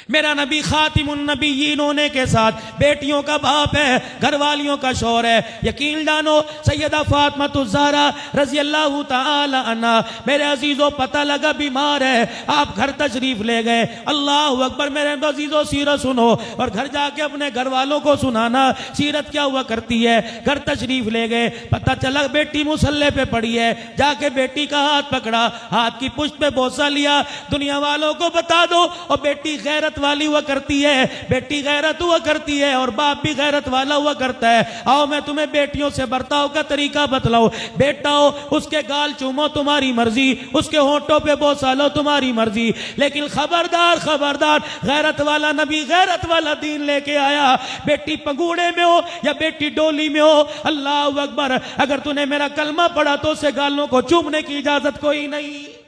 میرا نبی خاتم النبیین ہونے کے ساتھ بیٹیوں کا باپ ہے، گھر والیوں کا شوہر ہے۔ یقین جانو سیدہ فاطمہ الزہرا رضی اللہ تعالی عنہ میرے عزیزوں پتہ لگا بیمار ہے، آپ گھر تشریف لے گئے۔ اللہ اکبر میرے عزیزوں سیرت سنو اور گھر جا کے اپنے گھر والوں کو سنانا سیرت کیا ہوا کرتی ہے۔ گھر تشریف لے گئے، پتہ چلا بیٹی مصلی پہ پڑی ہے، جا کے بیٹی کا ہاتھ پکڑا، ہاتھ کی پشت پہ بوسہ لیا، دنیا والوں کو بتا دو اور بیٹی غیرت والی ہوا کرتی ہے، بیٹی غیرت ہوا کرتی ہے اور باپ بھی غیرت والا ہوا کرتا ہے۔ آؤ میں تمہیں بیٹیوں سے برتاؤ کا طریقہ بتلاؤ۔ بیٹا ہو اس کے گال چومو تمہاری مرضی، اس کے ہونٹوں پہ بوسہ لو تمہاری مرضی، لیکن خبردار خبردار غیرت والا نبی غیرت والا دین لے کے آیا۔ بیٹی پگوڑے میں ہو یا بیٹی ڈولی میں ہو، اللہ اکبر، اگر تو نے میرا کلمہ پڑھا تو اسے گالوں کو چومنے کی اجازت کوئی نہیں۔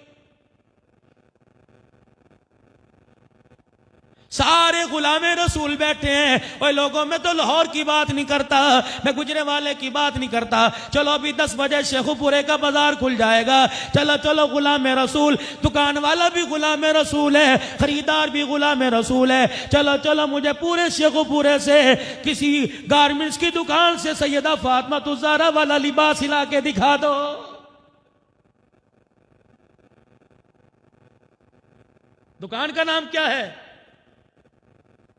سارے غلام رسول بیٹھے ہیں۔ اوے لوگوں میں تو لاہور کی بات نہیں کرتا، میں گجرے والے کی بات نہیں کرتا۔ چلو ابھی 10 بجے شیخو پورے کا بازار کھل جائے گا، چلو چلو غلام رسول، دکان والا بھی غلام رسول ہے، خریدار بھی غلام رسول ہے، چلو چلو مجھے پورے شیخو پورے سے کسی گارمنٹس کی دکان سے سیدہ فاطمہ الزہرا والا لباس لا کے دکھا دو۔ دکان کا نام کیا ہے؟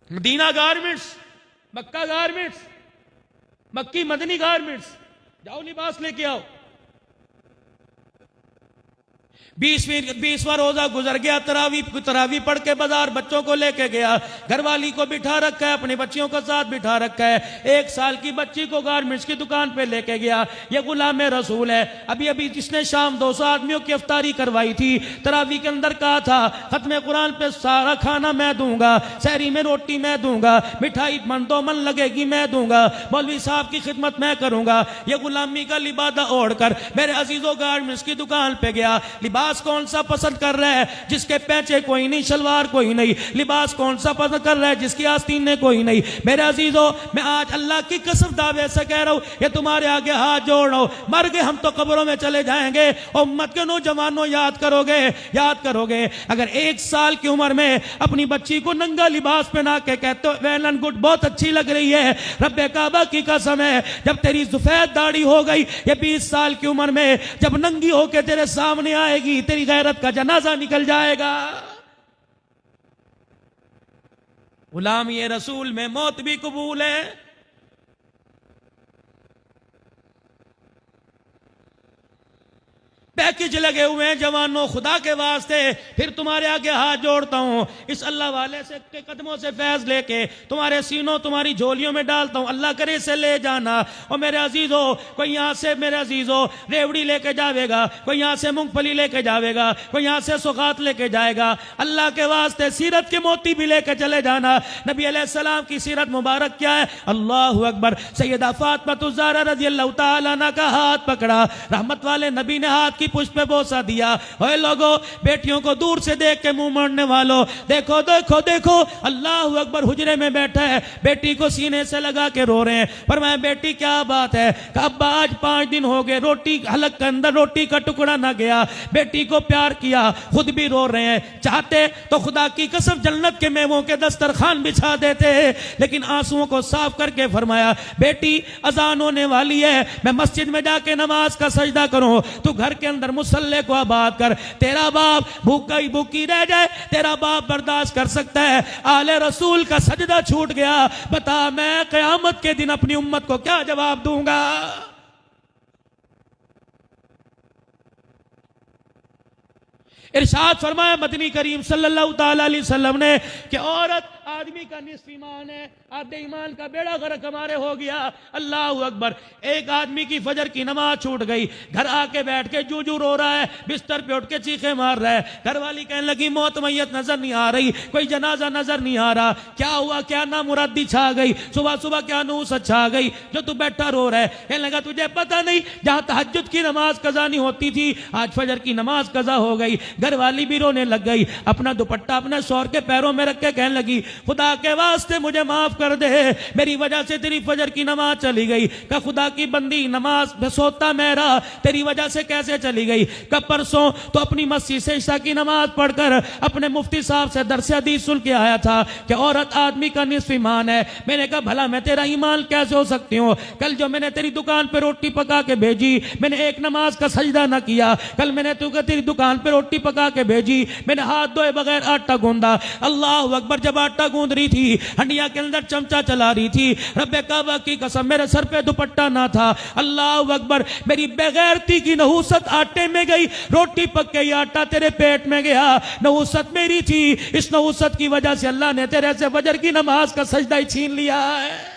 مدینہ گارمنٹس، مکہ گارمنٹس، مکی مدنی گارمنٹس۔ جاؤ لباس لے کے آؤ۔ 20واں روزہ گزر گیا، تراویح پڑھ کے بازار بچوں کو لے کے گیا، گھر والی کو بٹھا رکھا ہے، اپنے بچیوں کو ساتھ بٹھا رکھا ہے، 1 سال کی بچی کو گارمنٹس کی دکان پہ لے کے گیا۔ یہ غلام رسول ہے۔ ابھی جس نے شام 200 آدمیوں کی افطاری کروائی تھی، تراویح کے اندر کہا تھا ختم قرآن پہ سارا کھانا میں دوں گا، سحری میں روٹی میں دوں گا، مٹھائی من لگے گی میں دوں گا، مولوی صاحب کی خدمت میں کروں گا۔ یہ غلامی کا لبادہ اوڑھ کر میرے عزیزوں گارمنٹس کی دکان پہ گیا۔ لباس کون سا پسند کر رہا ہے؟ جس کے پیچے کوئی نہیں، شلوار کوئی نہیں۔ لباس کون سا پسند کر رہا ہے؟ جس کی آستینیں کوئی نہیں۔ میرے عزیزوں میں آج اللہ کی قسم دعوے سے کہہ رہا ہوں، یہ تمہارے آگے ہاتھ جوڑ رہا ہوں، مر گئے ہم تو قبروں میں چلے جائیں گے، امت کے نوجوانوں یاد کرو گے اگر 1 سال کی عمر میں اپنی بچی کو ننگا لباس پہنا کے کہتے ہو ویل اینڈ گڈ، بہت اچھی لگ رہی ہے، رب کعبہ کی قسم ہے جب تیری سفید داڑھی ہو گئی، یہ 20 سال کی عمر میں جب ننگی ہو کے تیرے سامنے آئے گی، تیری غیرت کا جنازہ نکل جائے گا۔ غلامی رسول میں موت بھی قبول ہے۔ پیکج لگے ہوئے ہیں جوانوں، خدا کے واسطے پھر تمہارے آگے ہاتھ جوڑتا ہوں، اس اللہ والے سے کے قدموں سے فیض لے کے تمہارے سینوں تمہاری جھولیوں میں ڈالتا ہوں، اللہ کرے سے لے جانا۔ اور میرے عزیزوں کوئی یہاں سے میرے عزیزوں ریوڑی لے کے جاوے گا، کوئی یہاں سے مونگ پھلی لے کے جاوے گا، کوئی یہاں سے سوغات لے کے جائے گا، اللہ کے واسطے سیرت کے موتی بھی لے کے چلے جانا۔ نبی علیہ السلام کی سیرت مبارک کیا ہے؟ اللہ اکبر، سیدہ فاطمہ الزہرا رضی اللہ تعالیٰ عنہ کا ہاتھ پکڑا، رحمت والے نبی نے ہاتھ کی پشت پہ بوسہ دیا۔ اے لوگوں، بیٹیوں کو دور سے دیکھ کے منہ موڑنے والوں، دیکھو دیکھو دیکھو، اللہ اکبر، حجرے میں بیٹھا ہے، بیٹی کو سینے سے لگا کے رو رہے ہیں۔ فرمایا بیٹی کیا بات ہے؟ کہ ابا آج 5 دن ہو گئے روٹی حلق کے اندر روٹی کا ٹکڑا نہ گیا، بیٹی کو پیار کیا، خود بھی رو رہے ہیں، چاہتے تو خدا کی قسم جنت کے میووں کے دسترخوان بچھا دیتے، لیکن آنسوؤں کو صاف کر کے فرمایا بیٹی اذان ہونے والی ہے، میں مسجد میں جا کے نماز کا سجدہ کروں، تو گھر کے اندر مصلی کو آباد کر، تیرا باپ بھوکی رہ جائے، تیرا باپ برداشت کر سکتا ہے، آل رسول کا سجدہ چھوٹ گیا، بتا میں قیامت کے دن اپنی امت کو کیا جواب دوں گا؟ ارشاد فرمایا مدنی کریم صلی اللہ تعالی علیہ وسلم نے کہ عورت آدمی کا نصف ایمان ہے، آدھے ایمان کا بیڑا غرق ہمارے ہو گیا۔ اللہ اکبر، ایک آدمی کی فجر کی نماز چھوٹ گئی، گھر آ کے بیٹھ کے جو رو رہا ہے، بستر پہ اٹھ کے چیخیں مار رہا ہے، گھر والی کہنے لگی موت میت نظر نہیں آ رہی، کوئی جنازہ نظر نہیں آ رہا، کیا ہوا؟ کیا نامرادی چھا گئی، صبح کیا نوست چھا گئی جو تو بیٹھا رو رہا ہے؟ کہنے لگا تجھے پتہ نہیں، جہاں تہجد کی نماز قضا نہیں ہوتی تھی آج فجر کی نماز قضا ہو گئی۔ گھر والی بھی رونے لگ گئی، اپنا دوپٹہ اپنے شوہر کے پیروں میں رکھ کے کہنے لگی خدا کے واسطے مجھے معاف کر دے، میری وجہ سے تیری فجر کی نماز چلی گئی۔ کہ خدا کی بندی نماز میں سوتا میں رہا، تیری وجہ سے کیسے چلی گئی؟ کہ پرسوں تو اپنی مسجد سے عشاء کی نماز پڑھ کر اپنے مفتی صاحب سے درس حدیث سن کے آیا تھا کہ عورت آدمی کا نصف ایمان ہے۔ میں نے کہا بھلا میں تیرا ایمان کیسے ہو سکتی ہوں؟ کل جو میں نے تیری دکان پہ روٹی پکا کے بھیجی، میں نے ایک نماز کا سجدہ نہ کیا۔ کل میں نے تیری دکان پہ روٹی پکا کے بھیجی، میں نے ہاتھ دھوئے بغیر آٹا گوندا۔ اللہ اکبر، جب آٹا گوند رہی تھی، ہنڈیا کے اندر چمچا چلا رہی تھی، رب کعبہ کی قسم میرے سر پہ دوپٹہ نہ تھا۔ اللہ اکبر، میری بغیرتی کی نحوست آٹے میں گئی، روٹی پک گئی، آٹا تیرے پیٹ میں گیا۔ نحوست میری تھی، اس نحوست کی وجہ سے اللہ نے تیرے سے فجر کی نماز کا سجدہ ہی چھین لیا ہے۔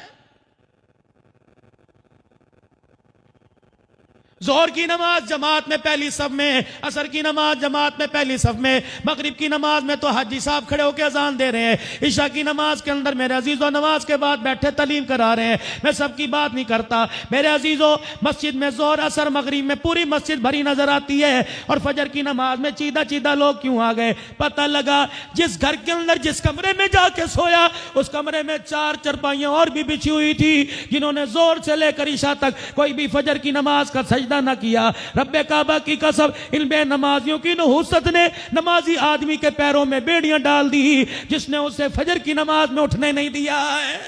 ظہر کی نماز جماعت میں پہلی صف میں، عصر کی نماز جماعت میں پہلی صف میں، مغرب کی نماز میں تو حاجی صاحب کھڑے ہو کے اذان دے رہے ہیں، عشاء کی نماز کے اندر میرے عزیزوں نماز کے بعد بیٹھے تعلیم کرا رہے ہیں۔ میں سب کی بات نہیں کرتا میرے عزیزوں، مسجد میں ظہر عصر مغرب میں پوری مسجد بھری نظر آتی ہے، اور فجر کی نماز میں چیدہ چیدہ لوگ کیوں آ گئے؟ پتہ لگا جس گھر کے اندر جس کمرے میں جا کے سویا، اس کمرے میں 4 چرپائیاں اور بھی بچھی ہوئی تھی، جنہوں نے ظہر سے لے کر عشاء تک کوئی بھی فجر کی نماز کا سجدہ نہ کیا۔ رب کعبہ کی قسم، ان بے نمازیوں کی نحوست نے نمازی آدمی کے پیروں میں بیڑیاں ڈال دی، جس نے اسے فجر کی نماز میں اٹھنے نہیں دیا ہے۔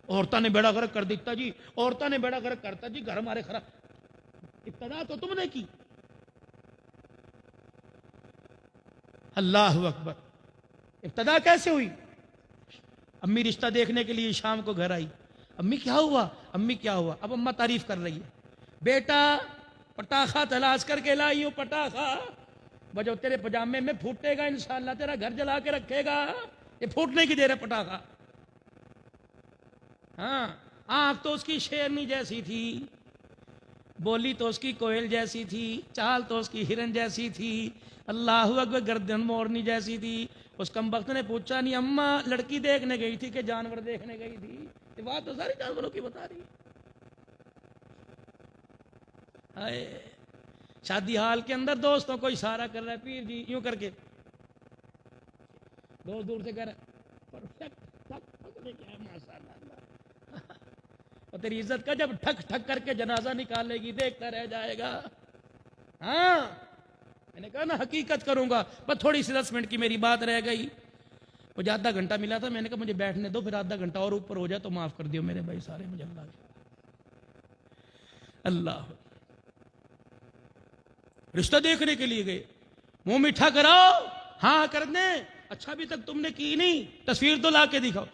عورتوں نے بیڑا غرق کر دیتا جی، عورتوں نے بیڑا غرق کرتا جی، گھر ہمارے خراب۔ ابتدا تو تم نے کی۔ اللہ اکبر، ابتدا کیسے ہوئی؟ امی رشتہ دیکھنے کے لیے شام کو گھر آئی، امی کیا ہوا، امی کیا ہوا؟ اب اماں تعریف کر رہی ہے، بیٹا پٹاخہ تلاش کر کے لائی ہوں، پٹاخہ بجو تیرے پجامے میں پھوٹے گا، انشاءاللہ تیرا گھر جلا کے رکھے گا۔ یہ پھوٹنے کی دیر ہے پٹاخہ۔ ہاں، آنکھ تو اس کی شیرنی جیسی تھی، بولی تو اس کی کوئل جیسی تھی، چال تو اس کی ہرن جیسی تھی، اللہ اکبر، گردن مورنی جیسی تھی۔ اس کمبخت نے پوچھا نہیں اماں لڑکی دیکھنے گئی تھی کہ جانور دیکھنے گئی تھی؟ یہ بات تو ساری جانوروں کی بتا رہی ہے۔ شادی حال کے اندر دوستوں کو اشارہ کر رہا ہے، پیر جی یوں کر کے، دوست دور سے کہہ رہا ہے پرفیکٹ ماشاءاللہ، اور تیری عزت کا جب ٹھک ٹھک کر کے جنازہ نکالے گی دیکھتا رہ جائے گا۔ ہاں، میں نے کہا نا حقیقت کروں گا، بس تھوڑی سی 10 منٹ کی میری بات رہ گئی، مجھے آدھا گھنٹہ ملا تھا، میں نے کہا مجھے بیٹھنے دو، پھر آدھا گھنٹہ اور اوپر ہو جائے تو معاف کر دیو میرے بھائی سارے، مجھے اللہ رشتہ دیکھنے کے لیے گئے، منہ میٹھا کراؤ، ہاں کر دیں، اچھا بھی تک تم نے کی نہیں، تصویر تو لا کے دکھاؤ۔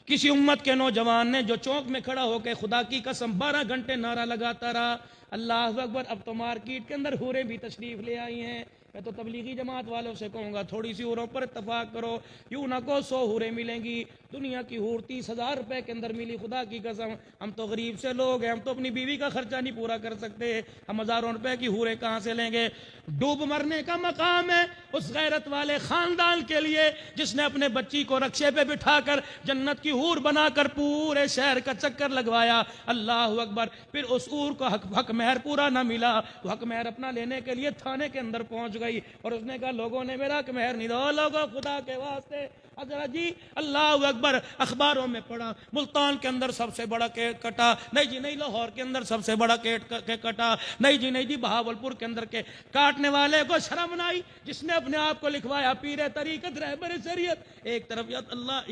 کسی امت کے نوجوان نے جو چوک میں کھڑا ہو کے خدا کی قسم 12 گھنٹے نعرہ لگاتا رہا، اللہ اکبر، اب تو مارکیٹ کے اندر حوریں بھی تشریف لے آئی ہیں۔ میں تو تبلیغی جماعت والوں سے کہوں گا تھوڑی سی حوروں پر اتفاق کرو، یوں نہ کو 100 حوریں ملیں گی، دنیا کی حور 30,000 روپے کے اندر ملی، خدا کی قسم ہم تو غریب سے لوگ ہیں، ہم تو اپنی بیوی کا خرچہ نہیں پورا کر سکتے، ہم ہزاروں روپے کی حوریں کہاں سے لیں گے؟ ڈوب مرنے کا مقام ہے اس غیرت والے خاندان کے لیے جس نے اپنے بچی کو رکشے پہ بٹھا کر جنت کی حور بنا کر پورے شہر کا چکر لگوایا، اللہ اکبر، پھر اس حور کو حق مہر پورا نہ ملا، تو حق مہر اپنا لینے کے لیے تھانے کے اندر پہنچ گئی، اور اس نے کہا لوگوں نے میرا حق مہر نہیں دو، لوگوں خدا کے واسطے حضرت جی اللہ اکبر، اخباروں میں پڑھا ملتان کے اندر سب سے بڑا کیک کٹا، نہیں جی نہیں لاہور کے اندر سب سے بڑا کیک کٹا، نہیں جی نہیں جی بہاولپور کے اندر کے کاٹنے والے کو شرم نہ آئی جس نے اپنے آپ کو لکھوایا پیر طریقت رہبر شریعت، ایک طرف یا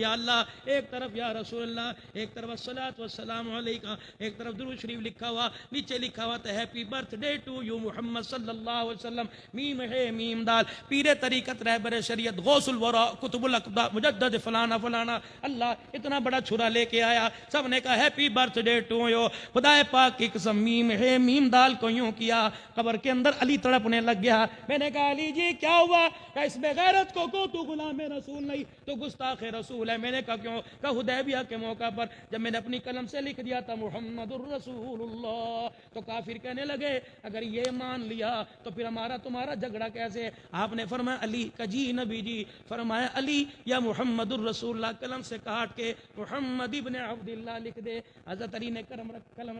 اللہ، ایک طرف یا رسول اللہ، ایک طرف الصلاۃ والسلام علیکہ، ایک طرف درود شریف لکھا ہوا، نیچے لکھا ہوا تھا happy birthday to you Muhammad صلی اللہ علیہ وسلم، میم ہے میم دال، پیر طریقت رہبر شریعت غوث الورا قطب الاقطاب مجدد فلانا فلانا، اللہ اتنا بڑا چھرا لے کے آیا، سب نے کہا happy birthday to you, خدا پاک کی قسم میم ہے میم دال کو یوں کیا، قبر کے اندر علی تڑپنے لگ گیا، میں نے کہا علی جی کیا ہوا؟ کہ اس بے غیرت کو تو غلام رسول نہیں تو گستاخ رسول ہے، میں نے کہا کیوں؟ کہ حدیبیہ کے موقع پر جب میں نے اپنی قلم سے لکھ دیا تھا محمد الرسول اللہ، تو کافر کہنے لگے اگر یہ مان لیا تو پھر ہمارا تمہارا جھگڑا کیسے؟ آپ نے فرمایا علی کا جی نبی جی، فرمایا علی یا محمد الرسول اللہ قلم سے کاٹ کے محمد ابن عبداللہ لکھ دے. حضرت علی نے قلم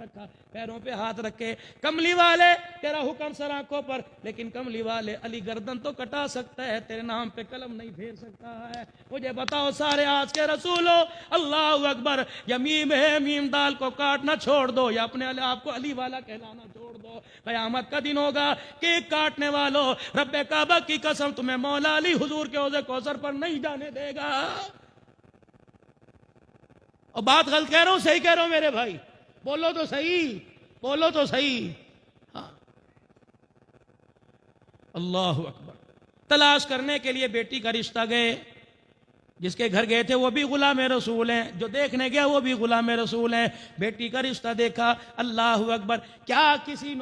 رکھا, پیروں پہ ہاتھ رکھے. کملی والے تیرا حکم سر آنکھوں پر, لیکن کملی والے علی گردن تو کٹا سکتا ہے, تیرے نام پہ قلم نہیں پھیر سکتا ہے. مجھے بتاؤ سارے آج کے رسولو, اللہ اکبر, یا میم ہے میم دال کو کاٹنا چھوڑ دو, یا اپنے آپ کو علی والا کہلانا چھوڑ دو. قیامت کا دن ہوگا, کیک کاٹنے والوں, رب کعبہ کی قسم تمہیں مولا علی حضور کے حوض کوثر پر نہیں جانے دے گا. اور بات غلط کہہ رہا ہوں صحیح کہہ رہا ہوں میرے بھائی, بولو تو صحیح, بولو تو صحیح. ہاں اللہ اکبر. تلاش کرنے کے لیے بیٹی کا رشتہ گئے, جس کے گھر گئے تھے وہ بھی غلام رسول ہیں, جو دیکھنے گیا وہ بھی غلام رسول ہیں. بیٹی کا رشتہ دیکھا, اللہ اکبر. کیا کسی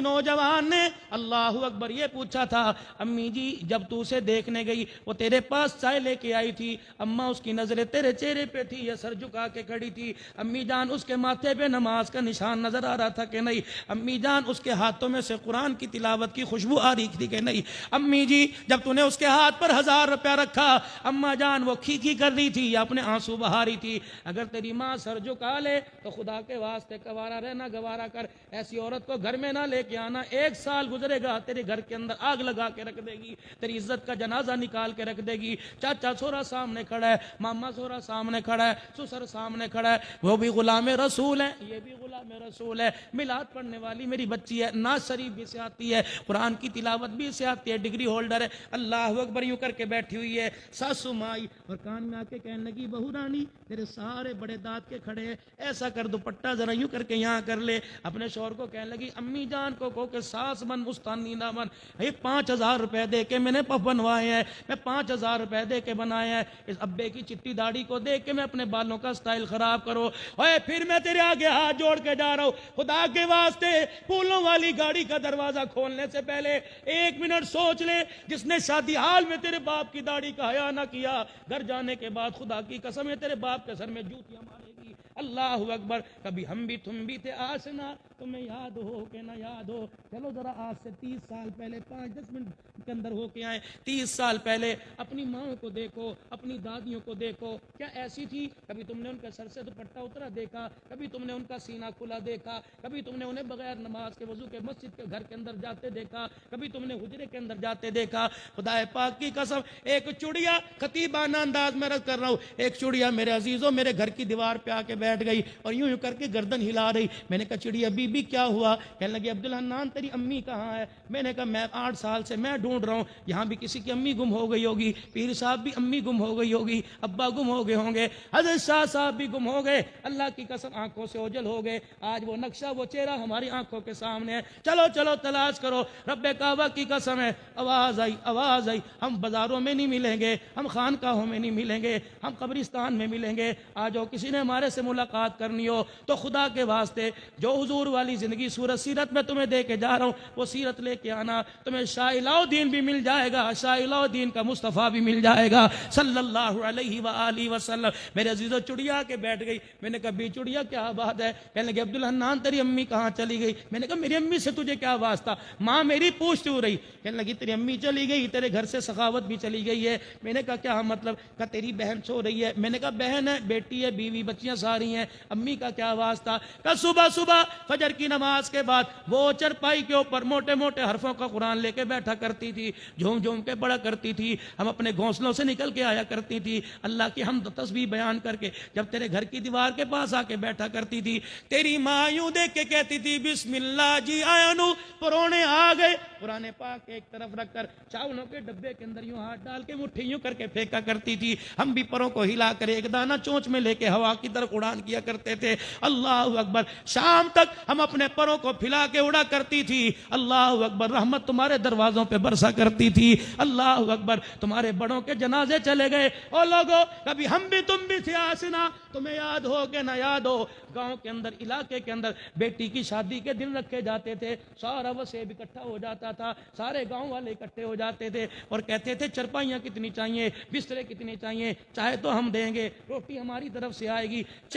نوجوان نے اللہ اکبر یہ پوچھا تھا, امی جی جب تو اسے دیکھنے گئی وہ تیرے پاس چائے لے کے آئی تھی, اماں اس کی نظریں تیرے چہرے پہ تھی یا سر جھکا کے کھڑی تھی, امی جان اس کے ماتھے پہ نماز کا نشان نظر آ رہا تھا کہ نہیں, امی جان اس کے ہاتھوں میں سے قرآن کی تلاوت کی خوشبو آ رہی تھی کہ نہیں, امی جی جب تو نے اس کے ہاتھ پر 1000 روپیہ رکھا اماں جان وہ کھی کر رہی تھی یا اپنے آنسو بہا رہی تھی. اگر تیری ماں سر جھکا لے تو خدا کے واسطے کوارا رہنا گوارا کر, ایسی عورت کو گھر میں نہ لے کے آنا, 1 سال گزرے گا تیرے گھر کے اندر آگ لگا کے رکھ دے گی, تیری عزت کا جنازہ نکال کے رکھ دے گی. چاچا سورا سامنے کھڑا ہے, ماما سورا سامنے کھڑا ہے, سسر سامنے کھڑا ہے, وہ بھی غلام رسول ہے, یہ بھی غلام رسول ہے. میلاد پڑھنے والی میری بچی ہے, ناز شریف بھی سے آتی ہے, قرآن کی تلاوت بھی سے آتی ہے, ڈگری ہولڈر ہے, اللہ اکبر یوں کر کے بیٹھی ہوئی ہے. ساسو مائی اور کان میں آ کے کہنے لگی, بہو رانی تیرے سارے بڑے دانت کے کھڑے ہیں, ایسا کر دوپٹہ ذرا یوں کر کے یہاں کر لے. اپنے شوہر کو کہنے لگی, امی جان کو کہو کہ ساس بن مستانی نہ بن, یہ 5000 روپے دے کے میں نے پف بنوائے ہیں, میں 5000 روپے دے کے بنائے ہیں, اس ابے کی چٹی داڑھی کو دیکھ کے میں اپنے بالوں کا سٹائل خراب کرو. اوے پھر میں تیرے آگے ہاتھ جوڑ کے جا رہا ہوں, خدا کے واسطے پھولوں والی گاڑی کا دروازہ کھولنے سے پہلے 1 منٹ سوچ لے, جس نے شادی حال میں تیرے باپ کی داڑھی کا حیا نہ کیا, گھر جانے کے بعد خدا کی قسم ہے تیرے باپ کے سر میں جوتیاں مارے گی. اللہ اکبر. کبھی ہم بھی تم بھی تھے آشنا, تمہیں یاد ہو کہ نہ یاد ہو. چلو ذرا آج سے 30 سال پہلے 5-10 منٹ کے اندر ہو کے آئے. 30 سال پہلے اپنی ماں کو دیکھو, اپنی دادیوں کو دیکھو, کیا ایسی تھی؟ کبھی تم نے ان کے سر سے دوپٹہ اترا دیکھا, کبھی تم نے ان کا سینہ کھلا دیکھا, کبھی تم نے انہیں بغیر نماز کے وضو کے مسجد کے گھر کے اندر جاتے دیکھا, کبھی تم نے حجرے کے اندر جاتے دیکھا. خدا پاک کی قسم, ایک چڑیا, خطیبانہ انداز میں رد کر رہا ہوں, ایک چڑیا میرے عزیزوں میرے گھر کی دیوار پہ آ کے بیٹھ گئی اور یوں کر کے گردن ہلا رہی. میں نے کہا چڑیا بی بی کیا ہوا؟ کہنے لگی عبدالحنان تیری امی کہاں ہے؟ میں نے کہا میں 8 سال سے میں ڈھونڈ رہا ہوں, یہاں بھی کسی کی امی گم ہو گئی ہوگی, پیر صاحب بھی امی گم ہو گئی ہوگی, ابا گم ہو گئے ہوں گے, حضرت شاہ صاحب بھی گم ہو گئے. اللہ کی قسم آنکھوں سے اوجھل ہو گئے. آج وہ نقشہ وہ چہرہ ہماری آنکھوں کے سامنے ہے. چلو چلو تلاش کرو. رب کعبہ کی قسم ہے, آواز آئی, ہم بازاروں میں نہیں ملیں گے, ہم خانقاہوں میں نہیں ملیں گے, ہم قبرستان میں ملیں گے. آ جاؤ, کسی نے ہمارے سے ملاقات کرنی ہو تو خدا کے واسطے جو حضور والی زندگی سورت سیرت میں تمہیں دے کے جا رہا ہوں وہ سیرت لے کے آنا. تمہیں شاہ علاؤدین بھی مل جائے گا, شاہ علاؤدین کا مصطفیٰ بھی مل جائے گا صلی اللہ علیہ وآلہ وسلم. میرے عزیزو چڑیا کے بیٹھ گئی. میں نے کہا بھی چڑیا کیا بات ہے؟ کہنے لگے عبدالحنان تیری امی کہاں چلی گئی؟ میں نے کہا میری امی سے تجھے کیا واسطہ؟ ماں میری پوچھتی ہو رہی. کہنے لگی تیری امی چلی گئی, تیرے گھر سے سخاوت بھی چلی گئی ہے. میں نے کہا کیا مطلب؟ کہا تیری بہن سو رہی ہے. میں نے کہا بہن ہے, بیٹی ہے, بیوی, بچیاں ساری ہیں, امی کا کیا واسطہ؟ کہا صبح فجر کی نماز کے بعد وہ چرپائی کے اوپر موٹے موٹے حرفوں کا قرآن لے کے بیٹھا کرتی تھی, جھوم جھوم کے پڑھا کرتی تھی, ہم اپنے گھونسلوں سے نکل کے آیا کرتی تھی, اللہ کی حمد و تسبیح بیان کر کے جب تیرے گھر کی دیوار کے پاس آ کے بیٹھا کرتی تھی, تیری ماں یوں دیکھ کے کہتی تھی بسم اللہ جی آیا نو, پرونے آ گئے. قرآن پاک ایک طرف رکھ کر چاولوں کے ڈبے کے اندر یوں ہاتھ ڈال کے مٹھی یوں کر کے پھینکا کرتی تھی. ہم بھی پروں کو ہلا کر ایک دانہ چونچ میں لے کے ہوا کی طرف اڑان کیا کرتے تھے. اللہ اکبر. شام تک ہم اپنے پروں کو پھلا کے اڑا کرتی تھی. اللہ اکبر. رحمت تمہارے دروازوں پہ برسا کرتی تھی. اللہ اکبر. تمہارے بڑوں کے جنازے چلے گئے. او لوگو, کبھی ہم بھی تم بھی تھے آسنا, تمہیں یاد ہو کہ نہ یاد ہو, گاؤں کے اندر, علاقے کے اندر بیٹی کی شادی کے دن رکھے جاتے تھے. سارا وسیب اکٹھا ہو جاتا تھا, سارے گاؤں والے اکٹھے ہو جاتے تھے اور کہتے تھے چرپائیاں کتنی چاہیے, بسترے کتنے چاہیے, چاہے تو ہم دیں گے, روٹی ہماری طرف سے آئے گی,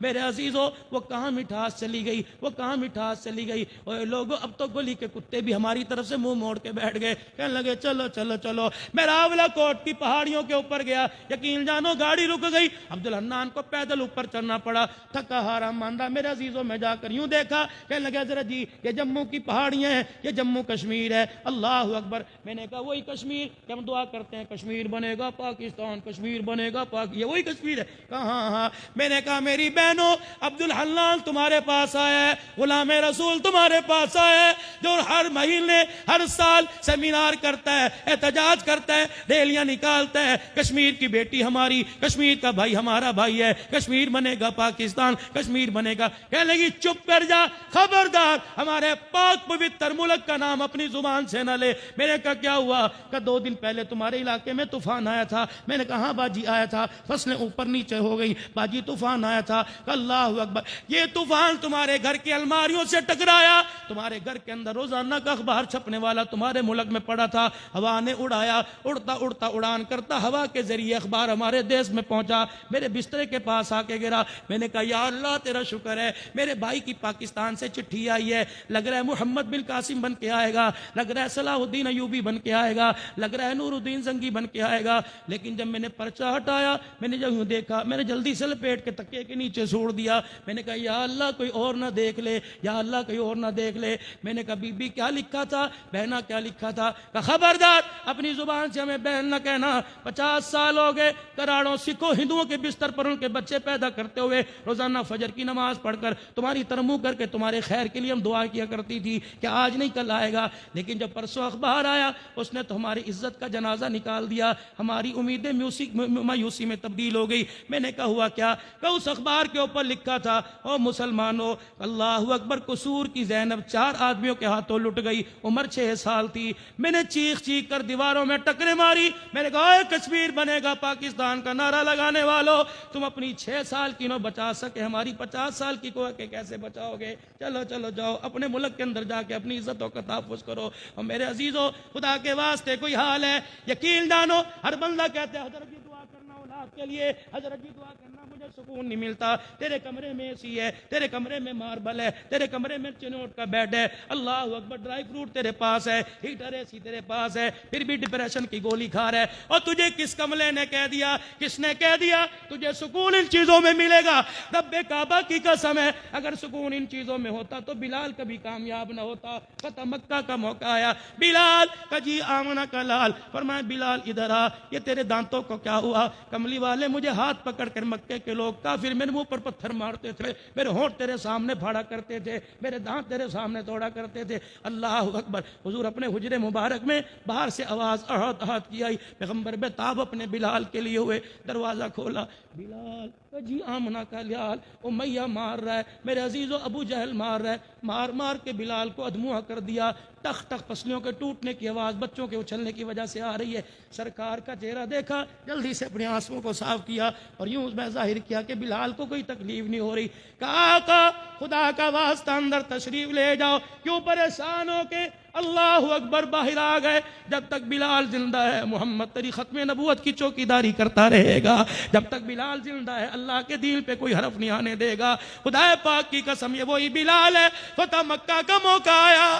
میرے عزیزو وہ کہاں مٹھاس چلی گئی, وہ کہاں مٹھاس چلی گئی. اور لوگوں اب تو گلی کے کتے بھی ہماری طرف سے منہ موڑ کے بیٹھ گئے, کہنے لگے چلو چلو چلو. میں راولا کوٹ کی پہاڑیوں کے اوپر گیا, یقین جانو گاڑی رک گئی, عبدالحنان کو پیدل اوپر چڑھنا پڑا, تھکا ہارا ماندہ. میرے عزیزوں میں جا کر یوں دیکھا, کہنے لگا ذرا جی یہ جموں کی پہاڑیاں ہیں, یہ جموں کشمیر ہے. اللہ اکبر. میں نے کہا وہی کشمیر کہ ہم دعا کرتے ہیں کشمیر بنے گا پاکستان, کشمیر بنے گا یہ وہی کشمیر ہے. کہاں ہاں. میں نے کہا میری بہنوں عبدالحنان تمہارے پاس آیا ہے, غلام رسول تمہارے پاس آیا ہے, جو ہر مہینے ہر سال سیمینار کرتا ہے, احتجاج کرتا ہے, ریلیاں نکالتا ہے. کشمیر کی بیٹی ہماری, کشمیر کا بھائی ہمارا بھائی ہے, کشمیر بنے گا پاکستان, کشمیر بنے گا. کہنے لگی چپ کر جا, خبردار ہمارے پاک پوتر ملک کا نام اپنی زبان سے نہ لے. میں نے کہا کیا ہوا؟ کہ 2 دن پہلے تمہارے علاقے میں طوفان آیا تھا. میں نے کہا ہاں باجی آیا تھا, فصلیں اوپر نیچے ہو گئی باجی, طوفان آیا تھا. اللہ اکبر. یہ طوفان تمہارے گھر کی الماریوں سے ٹکرایا, تمہارے گھر کے اندر روزانہ کا اخبار چھپنے والا تمہارے ملک میں پڑا تھا, ہوا نے اڑایا, اڑتا اڑتا اڑان کرتا ہوا کے ذریعے اخبار ہمارے دیش میں پہنچا, میرے بسترے کے پاس آ کے گرا. میں نے کہا یا اللہ تیرا شکر ہے, میرے بھائی کی پاکستان سے چٹھی آئی ہے, لگ رہا ہے محمد بن قاسم بن کے آئے گا, لگ رہا ہے صلاح الدین ایوبی بن کے آئے گا, لگ رہا ہے نور الدین زنگی بن کے آئے گا. لیکن جب میں نے پرچہ ہٹایا, میں نے جب یوں دیکھا, میں نے جلدی سے لپیٹ کے تکیے کے نیچے چھوڑ دیا. میں نے کہا یا اللہ کوئی اور نہ دیکھ لے, یا اللہ کوئی اور نہ دیکھ لے. میں نے کہا بی بی کیا لکھا تھا, بہنا کیا لکھا تھا؟ کہا خبردار اپنی زبان سے ہمیں بہن نہ کہنا. 50 سال ہو گئے کراڑوں سکھوں ہندوؤں کے بستر پر ان کے بچے پیدا کرتے ہوئے, روزانہ فجر کی نماز پڑھ کر تمہاری ترمو کر کے تمہارے خیر کے لیے ہم دعا کیا کرتی تھی کہ آج نہیں کل آئے گا. لیکن جب پرسوں اخبار آیا اس نے تو ہماری عزت کا جنازہ نکال دیا, ہماری امیدیں مایوسی میں تبدیل ہو گئی. میں نے کہا ہوا کیا؟ کہ اس اخبار کے اوپر لکھا تھا او مسلمانوں, اللہ اکبر, قصور کی زینب 4 آدمیوں کے ہاتھوں لٹ گئی, عمر 6 سال تھی. میں نے چیخ چیخ کر دیواروں میں ٹکرے ماری. میں نے کہا اے کشمیر بنے گا پاکستان کا نعرہ لگانے والوں, تم اپنی 6 سال کی نو بچا سکے, ہماری 50 سال کی کو کہ کیسے بچاؤ گے؟ چلو چلو جاؤ اپنے ملک کے اندر جا کے اپنی عزتوں کا تحفظ کرو. اور میرے عزیزوں خدا کے واسطے کوئی حال ہے, یقین جانو ہر بندہ کہتے ہیں حضرت جی دعا کرنا اولاد کے لیے, حضرت جی دعا کرنا, مجھے سکون نہیں ملتا. تیرے کمرے میں اے سی ہے, تیرے کمرے میں ماربل ہے, تیرے کمرے میں چنوٹ کا بیڈ ہے, اللہ اکبر, ڈرائی فروٹ تیرے پاس ہے, ہیٹر اے سی تیرے پاس ہے, پھر بھی ڈپریشن کی گولی کھا رہا ہے. اور تجھے کس کملے نے کہہ دیا, کس نے کہہ دیا تجھے سکون ان چیزوں میں ملے گا؟ رب کعبہ کی قسم ہے, اگر سکون ان چیزوں میں ہوتا تو بلال کبھی کامیاب نہ ہوتا. فتح مکہ کا موقع آیا, بلال کا جی آمنہ کا لال, فرمایا بلال ادھر آ, یہ تیرے دانتوں کو کیا ہوا؟ کملی والے مجھے ہاتھ پکڑ کر مکے کے لوگ کافر میرے منہ پر پتھر مارتے تھے, میرے ہونٹ تیرے سامنے پھاڑا کرتے تھے, میرے دانت تیرے سامنے توڑا کرتے تھے. اللہ اکبر. حضور اپنے حجرے مبارک میں باہر سے آواز احد احد کی آئی, پیغمبر بتاب اپنے بلال کے لیے ہوئے, دروازہ کھولا, بلال جی آمنہ کا لال, امیہ مار رہا ہے, میرے عزیزو ابو جہل مار رہا ہے, مار مار کے بلال کو ادموا کر دیا. ٹخ ٹخ پسلیوں کے ٹوٹنے کی آواز بچوں کے اچھلنے کی وجہ سے آ رہی ہے. سرکار کا چہرہ دیکھا, جلدی سے اپنے آنسوؤں کو صاف کیا اور یوں میں ظاہر کیا کہ بلال کو کوئی تکلیف نہیں ہو رہی. کہا آقا خدا کا واسطہ اندر تشریف لے جاؤ, کیوں پریشان ہو کے اللہ اکبر باہر آ گئے. جب تک بلال زندہ ہے محمد تیری ختم نبوت کی چوکیداری کرتا رہے گا, جب تک بلال زندہ ہے اللہ کے دین پہ کوئی حرف نہیں آنے دے گا. خدا پاک کی قسم یہ وہی بلال ہے. فتح مکہ کا موقع آیا,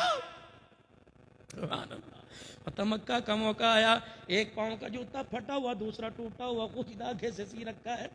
فتح مکہ کا موقع آیا, ایک پاؤں کا جوتا پھٹا ہوا, دوسرا ٹوٹا ہوا, خود دھاگے سے سی رکھا ہے,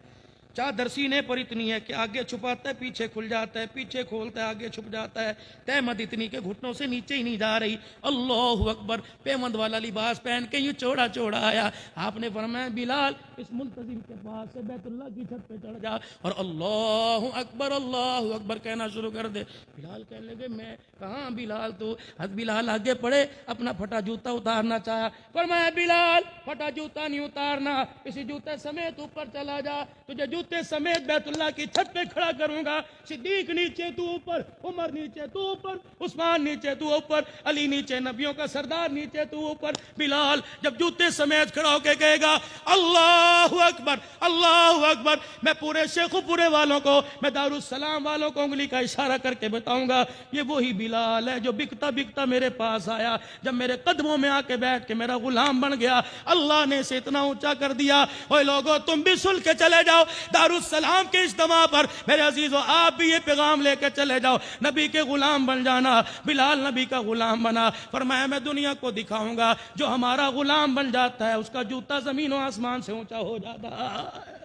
چادر سینے پر اتنی ہے کہ آگے چھپاتا ہے پیچھے کھل جاتا ہے, پیچھے کھولتا ہے آگے چھپ جاتا ہے, تہمت اتنی کہ گھٹنوں سے نیچے ہی نہیں جا رہی. اللہ اکبر. پیمند والا لباس پہن کے یہ چوڑا چوڑا آیا. آپ نے فرمایا بلال اس ملتزم کے پاس سے بیت اللہ کی چھت پہ چڑھ جا اور اللہ اکبر کہنا شروع کر دے. بلال کہنے لگے میں کہاں بلال تو, بلال آگے پڑے, اپنا پھٹا جوتا اتارنا چاہا. فرمایا بلال پھٹا جوتا نہیں اتارنا, اسی جوتے سمیت اوپر چلا جا, تجھے جوتے سمیت بیت اللہ کی چھت پہ کھڑا کروں گا. صدیق نیچے تو اوپر, عمر نیچے تو اوپر, عثمان نیچے تو اوپر, علی نیچے, نبیوں کا سردار نیچے تو اوپر. بلال جب جوتے سمیت کھڑا ہو کے کہے گا اللہ اللہ اکبر اللہ اکبر. میں پورے شیخ پورے والوں کو, میں دارالسلام والوں کو انگلی کا اشارہ کر کے بتاؤں گا, یہ وہی بلال ہے جو بکتا بکتا میرے پاس آیا, جب میرے قدموں میں آ کے بیٹھ کے میرا غلام بن گیا. اللہ نے اسے اتنا اونچا کر دیا. اوے لوگوں, تم بھی سن کے چلے جاؤ دارالسلام کے اجتماع پر, میرے عزیزو آپ بھی یہ پیغام لے کے چلے جاؤ, نبی کے غلام بن جانا. بلال نبی کا غلام بنا, فرمایا میں دنیا کو دکھاؤں گا جو ہمارا غلام بن جاتا ہے اس کا جوتا زمین و آسمان سے اونچا ہو جاتا ہے.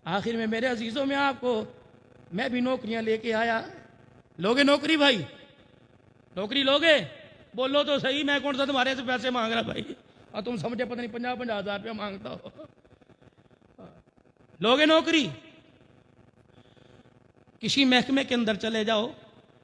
آخر میں میرے عزیزوں, میں آپ کو میں بھی نوکریاں لے کے آیا. لوگے نوکری بھائی, نوکری لوگے؟ بولو تو صحیح, میں کون سا تمہارے سے پیسے مانگ رہا بھائی, اور تم سمجھے پتہ نہیں 50,000 روپیہ مانگتا ہو. لوگے نوکری؟ کسی محکمے کے اندر چلے جاؤ,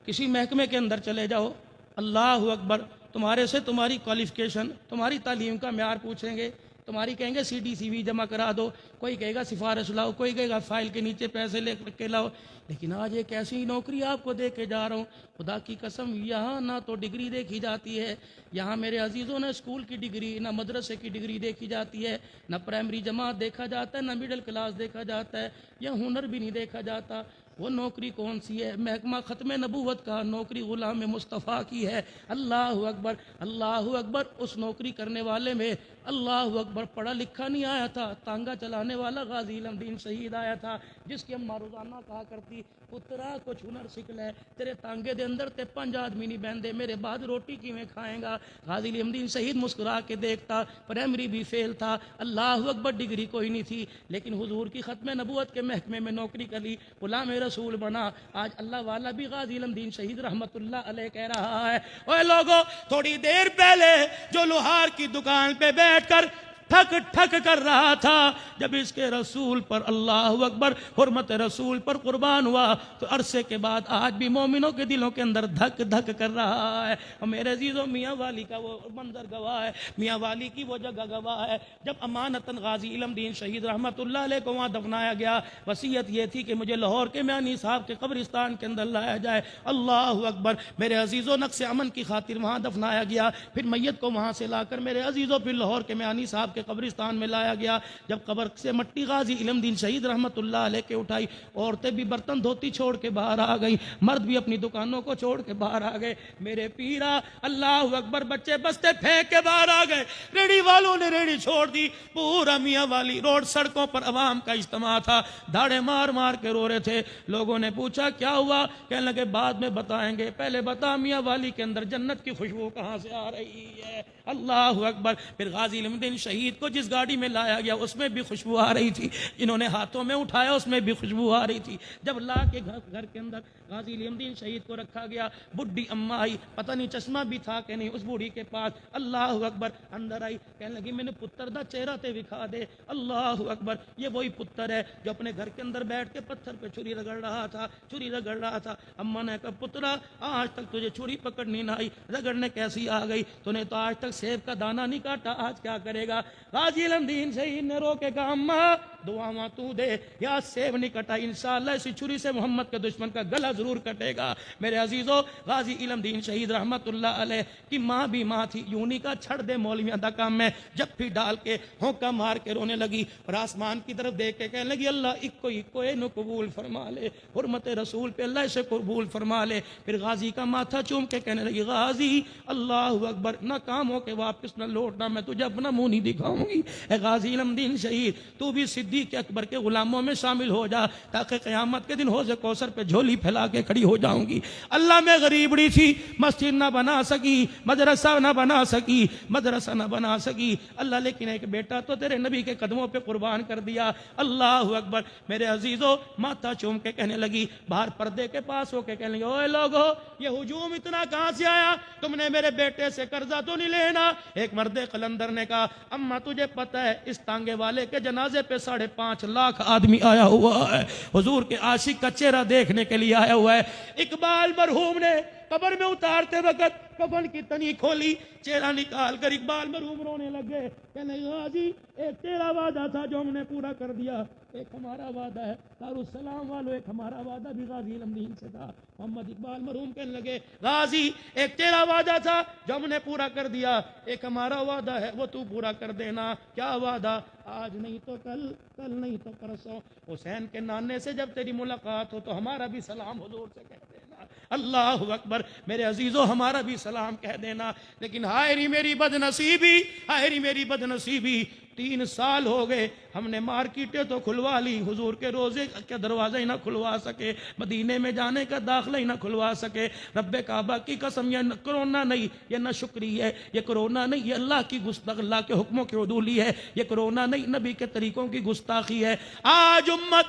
کسی محکمے کے اندر چلے جاؤ, اللہ اکبر, تمہارے سے تمہاری کوالیفیکیشن, تمہاری تعلیم کا معیار پوچھیں گے. تمہاری کہیں گے CDCV جمع کرا دو, کوئی کہے گا سفارش لاؤ, کوئی کہے گا فائل کے نیچے پیسے لے کے لاؤ. لیکن آج ایک ایسی نوکری آپ کو دے کے جا رہا ہوں, خدا کی قسم, یہاں نہ تو ڈگری دیکھی جاتی ہے, یہاں میرے عزیزوں نہ اسکول کی ڈگری, نہ مدرسے کی ڈگری دیکھی جاتی ہے, نہ پرائمری جماعت دیکھا جاتا ہے, نہ مڈل کلاس دیکھا جاتا ہے, یا ہنر بھی نہیں دیکھا جاتا. وہ نوکری کون سی ہے؟ محکمہ ختم نبوت کا, نوکری غلام مصطفیٰ کی ہے. اللہ اکبر اللہ اکبر. اس نوکری کرنے والے میں اللہ اکبر پڑھا لکھا نہیں آیا تھا, تانگا چلانے والا غازی علم دین شہید آیا تھا, جس کی اماں روزانہ کہا کرتی, پترا کچھ ہنر سکھ لے, تیرے تانگے دے اندر تے 5 آدمی نہیں بہندے, میرے بعد روٹی کیویں کھائیں گا. غازی علم دین شہید مسکرا کے دیکھتا, پرائمری بھی فیل تھا, اللہ اکبر, ڈگری کوئی نہیں تھی, لیکن حضور کی ختم نبوت کے محکمے میں نوکری کر لی, غلام رسول بنا. آج اللہ والا بھی غازی علم دین شہید رحمت اللہ علیہ کہہ رہا ہے, اوے لوگوں, تھوڑی دیر پہلے جو لوہار کی دکان پہ بیٹھ کر ٹھک ٹھک کر رہا تھا, جب اس کے رسول پر, اللہ اکبر, حرمت رسول پر قربان ہوا, تو عرصے کے بعد آج بھی مومنوں کے دلوں کے اندر دھک دھک کر رہا ہے. اور میرے عزیزوں, میاں والی کا وہ منظر گواہ ہے, میاں والی کی وہ جگہ گواہ ہے. جب امانتاً غازی علم دین شہید رحمت اللہ علیہ کو وہاں دفنایا گیا, وصیت یہ تھی کہ مجھے لاہور کے میانی صاحب کے قبرستان کے اندر لایا جائے. اللہ اکبر, میرے عزیزوں, نقص امن کی خاطر وہاں دفنایا گیا. پھر میت کو وہاں سے لا کر میرے عزیزوں پھر لاہور کے میانی صاحب کے قبرستان میں لایا گیا. جب قبر سے مٹی غازی علم دین شہید رحمت اللہ علیہ کے اٹھائی, عورتیں بھی برتن دھوتی چھوڑ کے باہر آ گئیں, مرد بھی اپنی دکانوں کو چھوڑ کے باہر آ گئے. میرے پیرا, اللہ اکبر, بچے بستے پھینک کے باہر آ گئے, ریڑھی والوں نے ریڑھی چھوڑ دی. پورا میاں والی روڈ, سڑکوں پر عوام کا اجتماع تھا, داڑے مار مار کے رو رہے تھے. لوگوں نے پوچھا کیا ہوا, کہنے لگے بعد میں بتائیں گے, پہلے بتا میاں والی کے اندر جنت کی خوشبو کہاں سے آ رہی ہے. اللہ اکبر. پھر غازی علم دین شہید کو جس گاڑی میں لایا گیا اس میں بھی خوشبو آ رہی تھی, جنہوں نے ہاتھوں میں اٹھایا اس میں بھی خوشبو آ رہی تھی. جب لا کے گھر کے اندر غازی علم دین شہید کو رکھا گیا, بڈھی اماں آئی, پتہ نہیں چشمہ بھی تھا کہ نہیں اس بوڑھی کے پاس. اللہ اکبر, اندر آئی, کہنے لگی میں نے پتر دا چہرہ تے دکھا دے. اللہ اکبر, یہ وہی پتر ہے جو اپنے گھر کے اندر بیٹھ کے پتھر پہ چھری رگڑ رہا تھا, چھری رگڑ رہا تھا. اماں نے کہا پترا, آج تک تجھے چھری پکڑنی نہ آئی, رگڑنے کیسی آ گئی, تو نے تو آج تک سیب کا دانہ نہیں کاٹا, آج کیا کرے گا. غازی علم دین شہید نے رو کے کہا اماں دعاواں تو دے, یا سیب نہیں کٹا, انشاءاللہ اسی چھری سے محمد کے دشمن کا گلا ضرور کٹے گا. میرے عزیزو, غازی علم دین شہید رحمت اللہ علیہ کی ماں بھی ماں تھی, یونی کا چھڑ دے مولویاں دا کام میں, جب پھر ڈال کے ہونکا مار کے رونے لگی اور آسمان کی طرف دیکھ کے کہنے لگی اللہ اکو اینو قبول فرما لے, حرمت رسول پہ اللہ اسے قبول فرما لے. پھر غازی کا ماتھا چوم کے کہنے لگی غازی, اللہ اکبر, نہ کام ہو کے واپس نہ لوٹنا, میں تجھے اپنا منہ نہیں دکھاؤں گی. اے غازی علم دین شہید, تو بھی صدیق اکبر کے غلاموں میں شامل ہو جا, تاکہ قیامت کے دن حوض کوثر پہ جھولی پھیلا کے کھڑی ہو جاؤں گی. اللہ میں غریبڑی تھی, مسجد نہ بنا سکی, مدرسہ نہ بنا سکی, مدرسہ نہ بنا سکی اللہ, لیکن ایک بیٹا تو تیرے نبی کے قدموں پہ قربان کر دیا. اللہ اکبر. میرے عزیزو, ماتھا چوم کے کہنے لگی, باہر پردے کے پاس ہو کے کہنے لگی, اوے لوگو, یہ ہجوم اتنا کہاں سے آیا, تم نے میرے بیٹے سے قرضہ تو نہیں لینا. ایک مرد قلندر نے کہا اماں تجھے پتہ ہے اس تانگے والے کے جنازے پہ 5.5 لاکھ آدمی آیا ہوا ہے, حضور کے عاشق کا چہرہ دیکھنے کے لیے آیا ہوا ہے. اقبال مرحوم نے قبر میں اتارتے وقت کفن کی تنی کھولی، چہرہ نکال کر اقبال مرحوم رونے لگے کہ نہیں غازی، ایک تیرا وعدہ تھا جو ہم نے پورا کر دیا، ایک ہمارا وعدہ ہے دارالسلام والوں، ایک ہمارا وعدہ بھی غازی علم سے تھا۔ محمد اقبال مرحوم کہنے لگے غازی ایک تیرا وعدہ تھا جو ہم نے پورا کر دیا، ایک ہمارا وعدہ ہے وہ تو پورا کر دینا۔ کیا وعدہ؟ آج نہیں تو کل، کل نہیں تو پرسوں حسین کے نانے سے جب تیری ملاقات ہو تو ہمارا بھی سلام حضور سے کہہ دینا۔ اللہ اکبر، میرے عزیزو ہمارا بھی سلام کہہ دینا۔ لیکن ہائے ری میری بد نصیبی، ہائے ری میری بد نصیبی، 3 سال ہو گئے ہم نے مارکیٹیں تو کھلوا لی، حضور کے روزے کے دروازے ہی نہ کھلوا سکے، مدینے میں جانے کا داخلہ ہی نہ کھلوا سکے۔ رب کعبہ کی قسم، یہ کرونا نہیں، یہ نہ شکری ہے، یہ کرونا نہیں، یہ اللہ کی گستاخ، اللہ کے حکموں کی عدولی ہے، یہ کرونا نہیں، نبی کے طریقوں کی گستاخی ہے۔ آج امت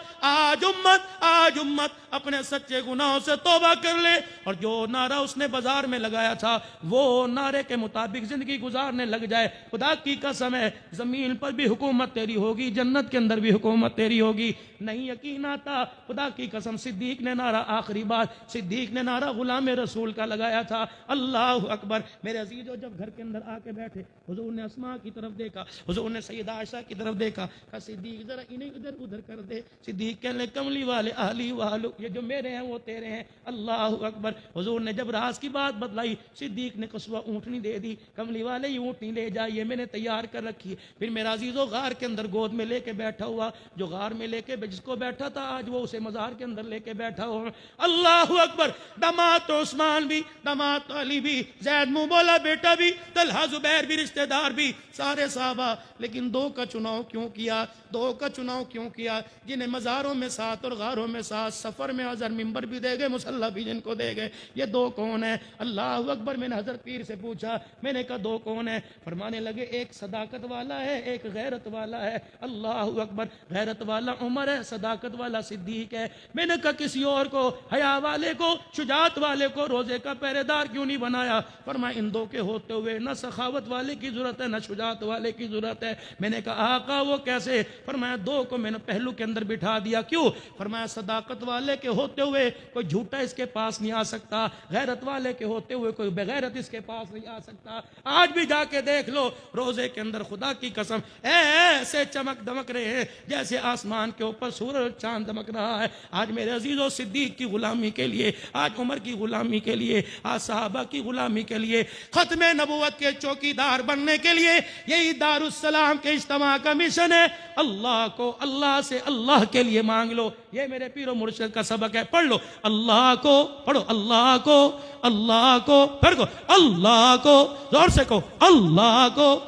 اپنے سچے گناہوں سے توبہ کر لے، اور جو نعرہ اس نے بازار میں لگایا تھا وہ نعرے کے مطابق زندگی گزارنے لگ جائے۔ خدا کی قسم ہے، زمین پر بھی حکومت تیری ہوگی، جنت کے اندر بھی حکومت تیری ہوگی۔ نہیں یقین آتا، خدا کی قسم صدیق نے نعرہ، آخری بات، صدیق نے نعرہ غلام رسول کا لگایا تھا۔ اللہ اکبر، میرے عزیزو جب گھر کے اندر آ کے بیٹھے، حضور نے اسماء کی طرف دیکھا، حضور نے سیدہ عائشہ کی طرف دیکھا، کہا صدیق ذرا انہیں ادھر ادھر کر دے۔ صدیق کہنے لگے کملی والے اہلی والو، یہ جو میرے ہیں وہ تیرے ہیں۔ اللہ اکبر، حضور نے جب راز کی بات بتلائی، صدیق نے قصوہ اونٹنی دے دی، کملی والے یہ اونٹنی لے جائیے، میں نے تیار کر رکھی ہے۔ پھر میرا عزیزو غار کے اندر گود میں لے کے بیٹھا ہوا، جو غار میں لے کے جس کو بیٹھا تھا آج وہ اسے مزار کے اندر لے کے بیٹھا ہوا۔ اللہ اکبر، داماد تو عثمان بھی، داماد تو علی بھی، زید منہ بولا بیٹا بھی، طلحہ زبیر بھی، رشتہ دار بھی، سارے صحابہ، لیکن 2 کا چناؤ کیوں کیا؟ 2 کا چناؤ کیوں کیا؟ جنہیں مزاروں میں ساتھ اور غاروں میں ساتھ، سفر میں حضر ممبر بھی دے گئے، مصلی بھی جن کو دے گئے، یہ 2 کون ہیں؟ اللہ اکبر، میں نے حضرت پیر سے پوچھا، میں نے کہا 2 کون ہیں؟ فرمانے لگے ایک صداقت والا ہے، ایک غیرت والا ہے۔ اللہ اکبر، غیرت والا عمر ہے، صداقت والا صدیق ہے۔ میں نے کہا کسی اور کو، حیا والے کو، شجاعت والے کو روزے کا پہرے دار کیوں نہیں بنایا؟ فرمایا ان 2 کے ہوتے ہوئے نہ سخاوت والے کی ضرورت ہے، نہ شجاعت والے کی ضرورت ہے۔ میں نے کہا آقا وہ کیسے؟ فرمایا 2 کو میں نے پہلو کے اندر بٹھا دیا۔ کیوں؟ فرمایا صداقت والے کے ہوتے ہوئے کوئی جھوٹا اس کے پاس نہیں آ سکتا، غیرت والے کے ہوتے ہوئے کوئی بغیرت اس کے پاس نہیں آ سکتا۔ آج بھی جا کے دیکھ لو، روزے کے اندر خدا کی قسم ایسے چمک دمک رہے ہیں جیسے آسمان کے اوپر سورج چاند دمک رہا ہے۔ آج میرے عزیزو صدیق کی غلامی کے لیے، آج عمر کی غلامی کے لیے، آج صحابہ کی غلامی کے لیے، ختم نبوت کے چوکیدار بننے کے لیے یہی دارالسلام کے اجتماع کا مشن ہے۔ اللہ کو، اللہ سے، اللہ کے لیے مانگ لو، یہ میرے پیر و مرشد کا سبق ہے۔ پڑھ لو، اللہ کو پڑھو، اللہ کو، اللہ کو پڑھ کو، اللہ کو، زور سے کہو اللہ کو۔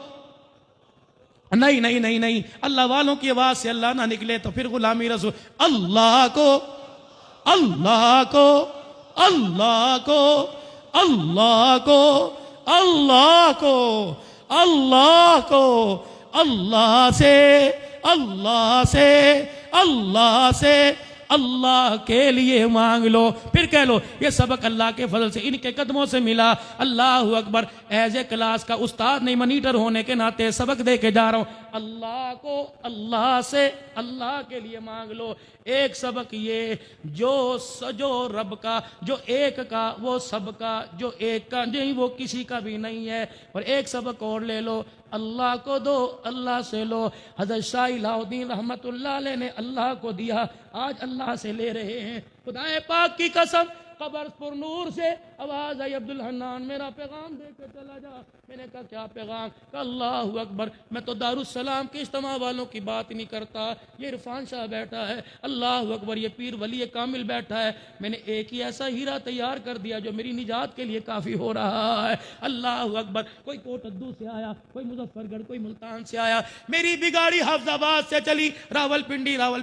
نہیں نہیں نہیں نہیں، اللہ والوں کی آواز سے اللہ نہ نکلے تو پھر غلامی رسول۔ اللہ کو، اللہ کو، اللہ کو، اللہ کو، اللہ کو، اللہ کو، اللہ سے، اللہ سے، اللہ سے، اللہ کے لیے مانگ لو۔ پھر کہہ لو یہ سبق اللہ کے فضل سے ان کے قدموں سے ملا۔ اللہ اکبر، ایز اے کلاس کا استاد نہیں، منیٹر ہونے کے ناطے سبق دے کے جا رہا ہوں۔ اللہ کو، اللہ سے، اللہ کے لیے مانگ لو۔ ایک سبق یہ، جو رب کا، جو ایک کا وہ سب کا، جو ایک کا نہیں وہ کسی کا بھی نہیں ہے۔ اور ایک سبق اور لے لو، اللہ کو دو، اللہ سے لو۔ حضرت شاہ الہ الدین رحمت اللہ علیہ نے اللہ کو دیا، آج اللہ سے لے رہے ہیں۔ خدا پاک کی قسم، قبر پر نور سے آواز آئی، عبدالحنان میرا پیغام دے کے چلا جا۔ میں نے کہا کیا پیغام؟ کہ اللہ اکبر، میں تو دارالسلام کے اجتماع والوں کی بات نہیں کرتا، یہ عرفان شاہ بیٹھا ہے، اللہ اکبر، یہ پیر ولی کامل بیٹھا ہے، میں نے ایک ہی ایسا ہیرا تیار کر دیا جو میری نجات کے لیے کافی ہو رہا ہے۔ اللہ اکبر، کوئی کوٹدو سے آیا، کوئی مظفر گڑھ، کوئی ملتان سے آیا، میری بگاڑی حافظ آباد سے چلی، راول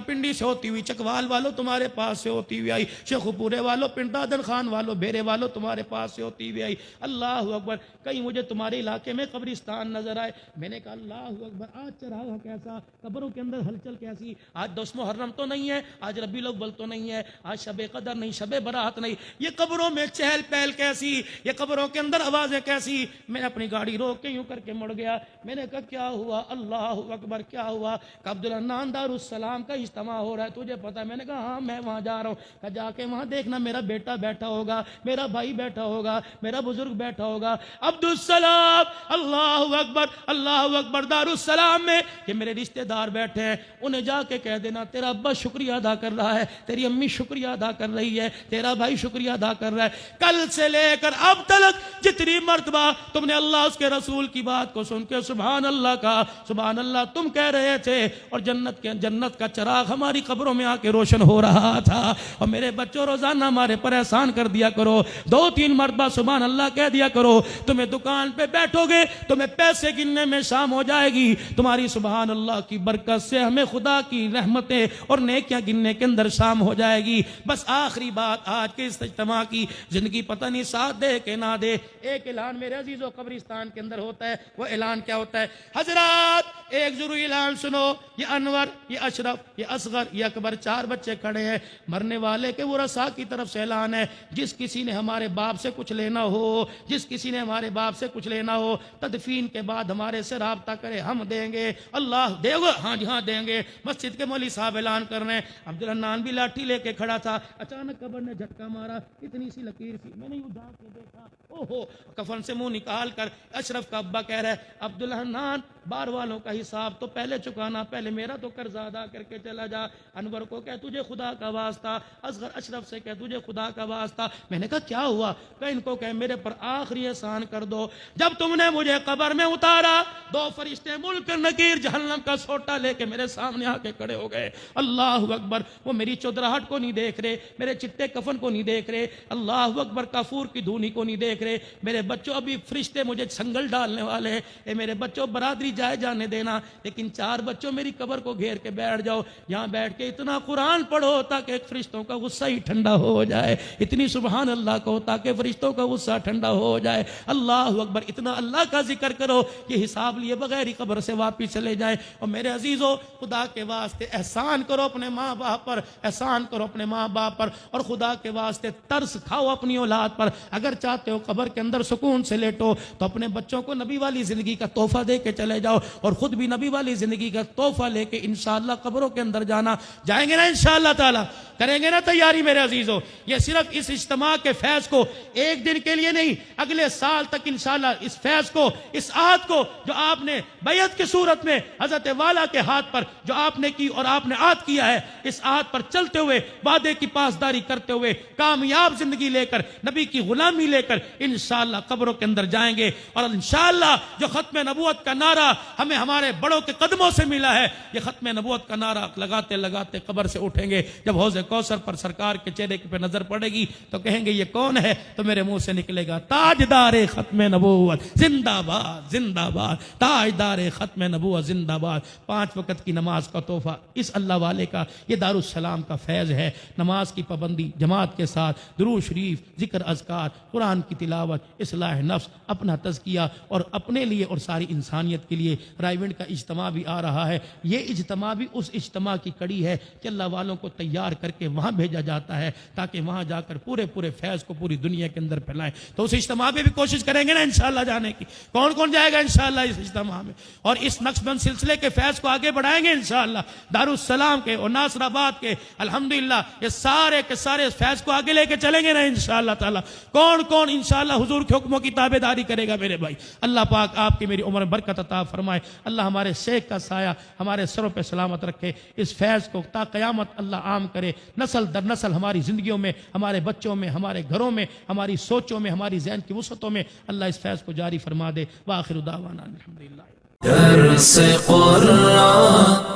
پنڈی سے ہوتی ہوئی چکوال والوں تمہارے پاس سے ہوتی ہوئی آئی، شیخ پورے والوں، پنڈادن خان والوں، بیرے والوں تمہارے پاس سے ہوتی ہوئی آئی۔ اللہ اکبر، کہیں مجھے تمہارے علاقے میں قبرستان نظر آئے، میں نے کہا اللہ اکبر، آج چراغا کیسا، قبروں کے اندر ہلچل کیسی، آج 10 محرم تو نہیں ہے، آج ربیع الاول تو نہیں ہے، آج شب قدر نہیں، شب برات نہیں، یہ قبروں میں چہل پہل کیسی، یہ قبروں کے اندر آوازیں کیسی۔ میں نے اپنی گاڑی روک کے یوں کر کے مڑ گیا، میں نے کہا کیا ہوا؟ اللہ اکبر، کیا ہوا؟ کہ عبدالحنان دارالسلام کا اجتماع ہو رہا ہے، تجھے پتا؟ میں نے کہا ہاں میں وہاں جا رہا ہوں۔ کہ جا کے وہاں دیکھنا میرا بیٹا بیٹا بیٹھا ہوگا, میرا بھائی بیٹھا ہوگا, میرا بزرگ بیٹھا ہوگا, عبدالسلام اللہ اکبر اللہ اکبر, دارالسلام میں کہ میرے رشتہ دار بیٹھے ہیں, انہیں جا کے کہہ دینا تیرا ابا شکریہ ادا کر رہا ہے, تیری امی شکریہ ادا کر رہی ہے, تیرا بھائی شکریہ ادا کر رہا ہے. کل سے لے کر اب تک جتنی مرتبہ تم نے اللہ اس کے رسول کی بات کو سن کے سبحان اللہ کہا, سبحان اللہ تم کہہ رہے تھے, اور جنت کا چراغ ہماری قبروں میں آ کے روشن ہو رہا تھا. اور میرے بچوں روزانہ ہمارے پر احسان کر دیا کرو, 2-3 مرتبہ سبحان اللہ کہہ دیا کرو. تمہیں دکان پہ بیٹھو گے, تمہیں پیسے گننے میں شام ہو جائے گی, تمہاری سبحان اللہ کی برکت سے ہمیں خدا کی رحمتیں اور نیکیاں گننے کے اندر شام ہو جائے گی. بس آخری بات آج کے اس اجتماع کی, زندگی پتہ نہیں ساتھ دے کہ نہ دے, ایک اعلان میرے عزیزوں قبرستان کے اندر ہوتا ہے. وہ اعلان کیا ہوتا ہے حضرات؟ ایک ضروری اعلان سنو. یہ انور, یہ اشرف, یہ اصغر, یہ اکبر, 4 بچے کھڑے ہیں. مرنے والے کے ورثاء کی طرف سے اعلان ہے, جس کسی نے ہمارے باپ سے کچھ لینا ہو, جس کسی نے ہمارے باپ سے کچھ لینا ہو, تدفین کے بعد ہمارے سے رابطہ کرے, ہم دیں گے. اللہ دے گا؟ ہاں جی ہاں دیں گے. مسجد کے مولوی صاحب اعلان کر رہے ہیں. عبدالحنان بھی لاٹھی لے کے کھڑا تھا, اچانک قبر نے جھٹکا مارا, اتنی سی لکیر سی, میں نے یوں جھانک کے دیکھا, اوہو, کفن سے منہ نکال کر اشرف کا ابا کہہ رہا ہے عبدالحنان بار والوں کا حساب تو پہلے چکانا, پہلے میرا تو قرض ادا کر کے چلا جا. انور کو کہہ تجھے خدا کا واسطہ, اصغر اشرف سے کہہ تجھے خدا کا واسطہ. میں نے کہا کیا ہوا؟ کہ ان کو کہہ میرے پر آخری احسان کر دو, جب تم نے مجھے قبر میں اتارا 2 فرشتے منکر نکیر جہنم کا سوٹا لے کے میرے سامنے آ کے کھڑے ہو گئے. اللہ اکبر. وہ میری چودراہٹ کو نہیں دیکھ رہے, میرے چٹے کفن کو نہیں دیکھ رہے, اللہ اکبر, کافور کی دھونی کو نہیں دیکھ رہے. میرے بچوں ابھی فرشتے مجھے سنگل ڈالنے والے ہیں, اے میرے بچوں برادری جائے جانے دینا, لیکن 4 بچوں میری قبر کو گھیر کے بیٹھ جاؤ, یہاں بیٹھ کے اتنا قرآن پڑھو تاکہ فرشتوں کا غصہ ہی ٹھنڈا ہو جائے, اتنی سبحان اللہ کو تاکہ فرشتوں کا غصہ ٹھنڈا ہو جائے. اللہ اکبر. اتنا اللہ کا ذکر کرو کہ حساب لیے بغیر ہی قبر سے واپس چلے جائیں. اور میرے عزیزو خدا کے واسطے احسان کرو اپنے ماں باپ پر, احسان کرو اپنے ماں باپ پر, اور خدا کے واسطے ترس کھاؤ اپنی اولاد پر. اگر چاہتے ہو قبر کے اندر سکون سے لیٹو تو اپنے بچوں کو نبی والی زندگی کا تحفہ دے کے چلے جاؤ, اور خود بھی نبی والی زندگی کا تحفہ لے کے انشاءاللہ قبروں کے اندر جانا. جائیں گے نا انشاءاللہ تعالی؟ کریں گے نا تیاری میرے عزیزو؟ یہ صرف اس اجتماع کے فیض کو ایک دن کے لیے نہیں, اگلے سال تک انشاءاللہ اس فیض کو, اس عہد کو جو آپ نے بیعت کی صورت میں حضرت والا کے ہاتھ پر جو آپ نے کی اور آپ نے عہد کیا ہے, اس عہد پر چلتے ہوئے, وعدے کی پاسداری کرتے ہوئے, کامیاب زندگی لے کر, نبی کی غلامی لے کر انشاءاللہ قبروں کے اندر جائیں گے. اور انشاءاللہ جو ختم نبوت کا نعرہ ہمیں ہمارے بڑوں کے قدموں سے ملا ہے, یہ ختم نبوت کا نعرہ لگاتے لگاتے قبر سے اٹھیں گے. جب حوض کوثر پر سرکار کے چہرے پہ نظر پڑے گی تو کہیں گے یہ کون ہے؟ تو میرے منہ سے نکلے گا تاجدار ختم نبوت زندہ باد, زندہ باد, تاجدار ختم نبوت زندہ باد. 5 وقت کی نماز کا تحفہ اس اللہ والے کا, یہ دارالسلام کا فیض ہے. نماز کی پابندی جماعت کے ساتھ, درود شریف, ذکر اذکار, قرآن کی تلاوت, اصلاح نفس, اپنا تزکیہ, اور اپنے لیے اور ساری انسانیت کے لیے. رائیونڈ کا اجتماع بھی آ رہا ہے, یہ اجتماع بھی اس اجتماع کی کڑی ہے کہ اللہ والوں کو تیار کر کے وہاں بھیجا جاتا ہے تاکہ وہاں جا کر پورے فیض کو پوری دنیا کے اندر پھیلائیں. تو اس اجتماع میں بھی کوشش کریں گے نا انشاءاللہ جانے کی. کون کون جائے گا انشاءاللہ اس اجتماع میں؟ اور اس نقشبند سلسلے کے فیض کو آگے بڑھائیں گے انشاءاللہ. دارالسلام کے اور ناصر آباد کے الحمدللہ یہ سارے کے سارے فیض کو آگے لے کے چلیں گے نا انشاءاللہ تعالی. کون کون انشاءاللہ حضور کے حکموں کی تابعداری کرے گا میرے بھائی؟ اللہ پاک آپ کی میری عمر میں برکت عطا فرمائے. اللہ ہمارے شیخ کا سایہ ہمارے سروں پہ سلامت رکھے. اس فیض کو تا قیامت اللہ عام کرے, نسل در نسل ہماری زندگیوں میں, ہمارے بچوں میں, ہمارے گھروں میں, ہماری سوچوں میں, ہماری ذہن کی وسعتوں میں اللہ اس فیض کو جاری فرما دے. وآخر دعوانا الحمدللہ. درس قرآن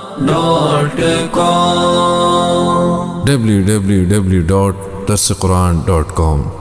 www.darsequran.com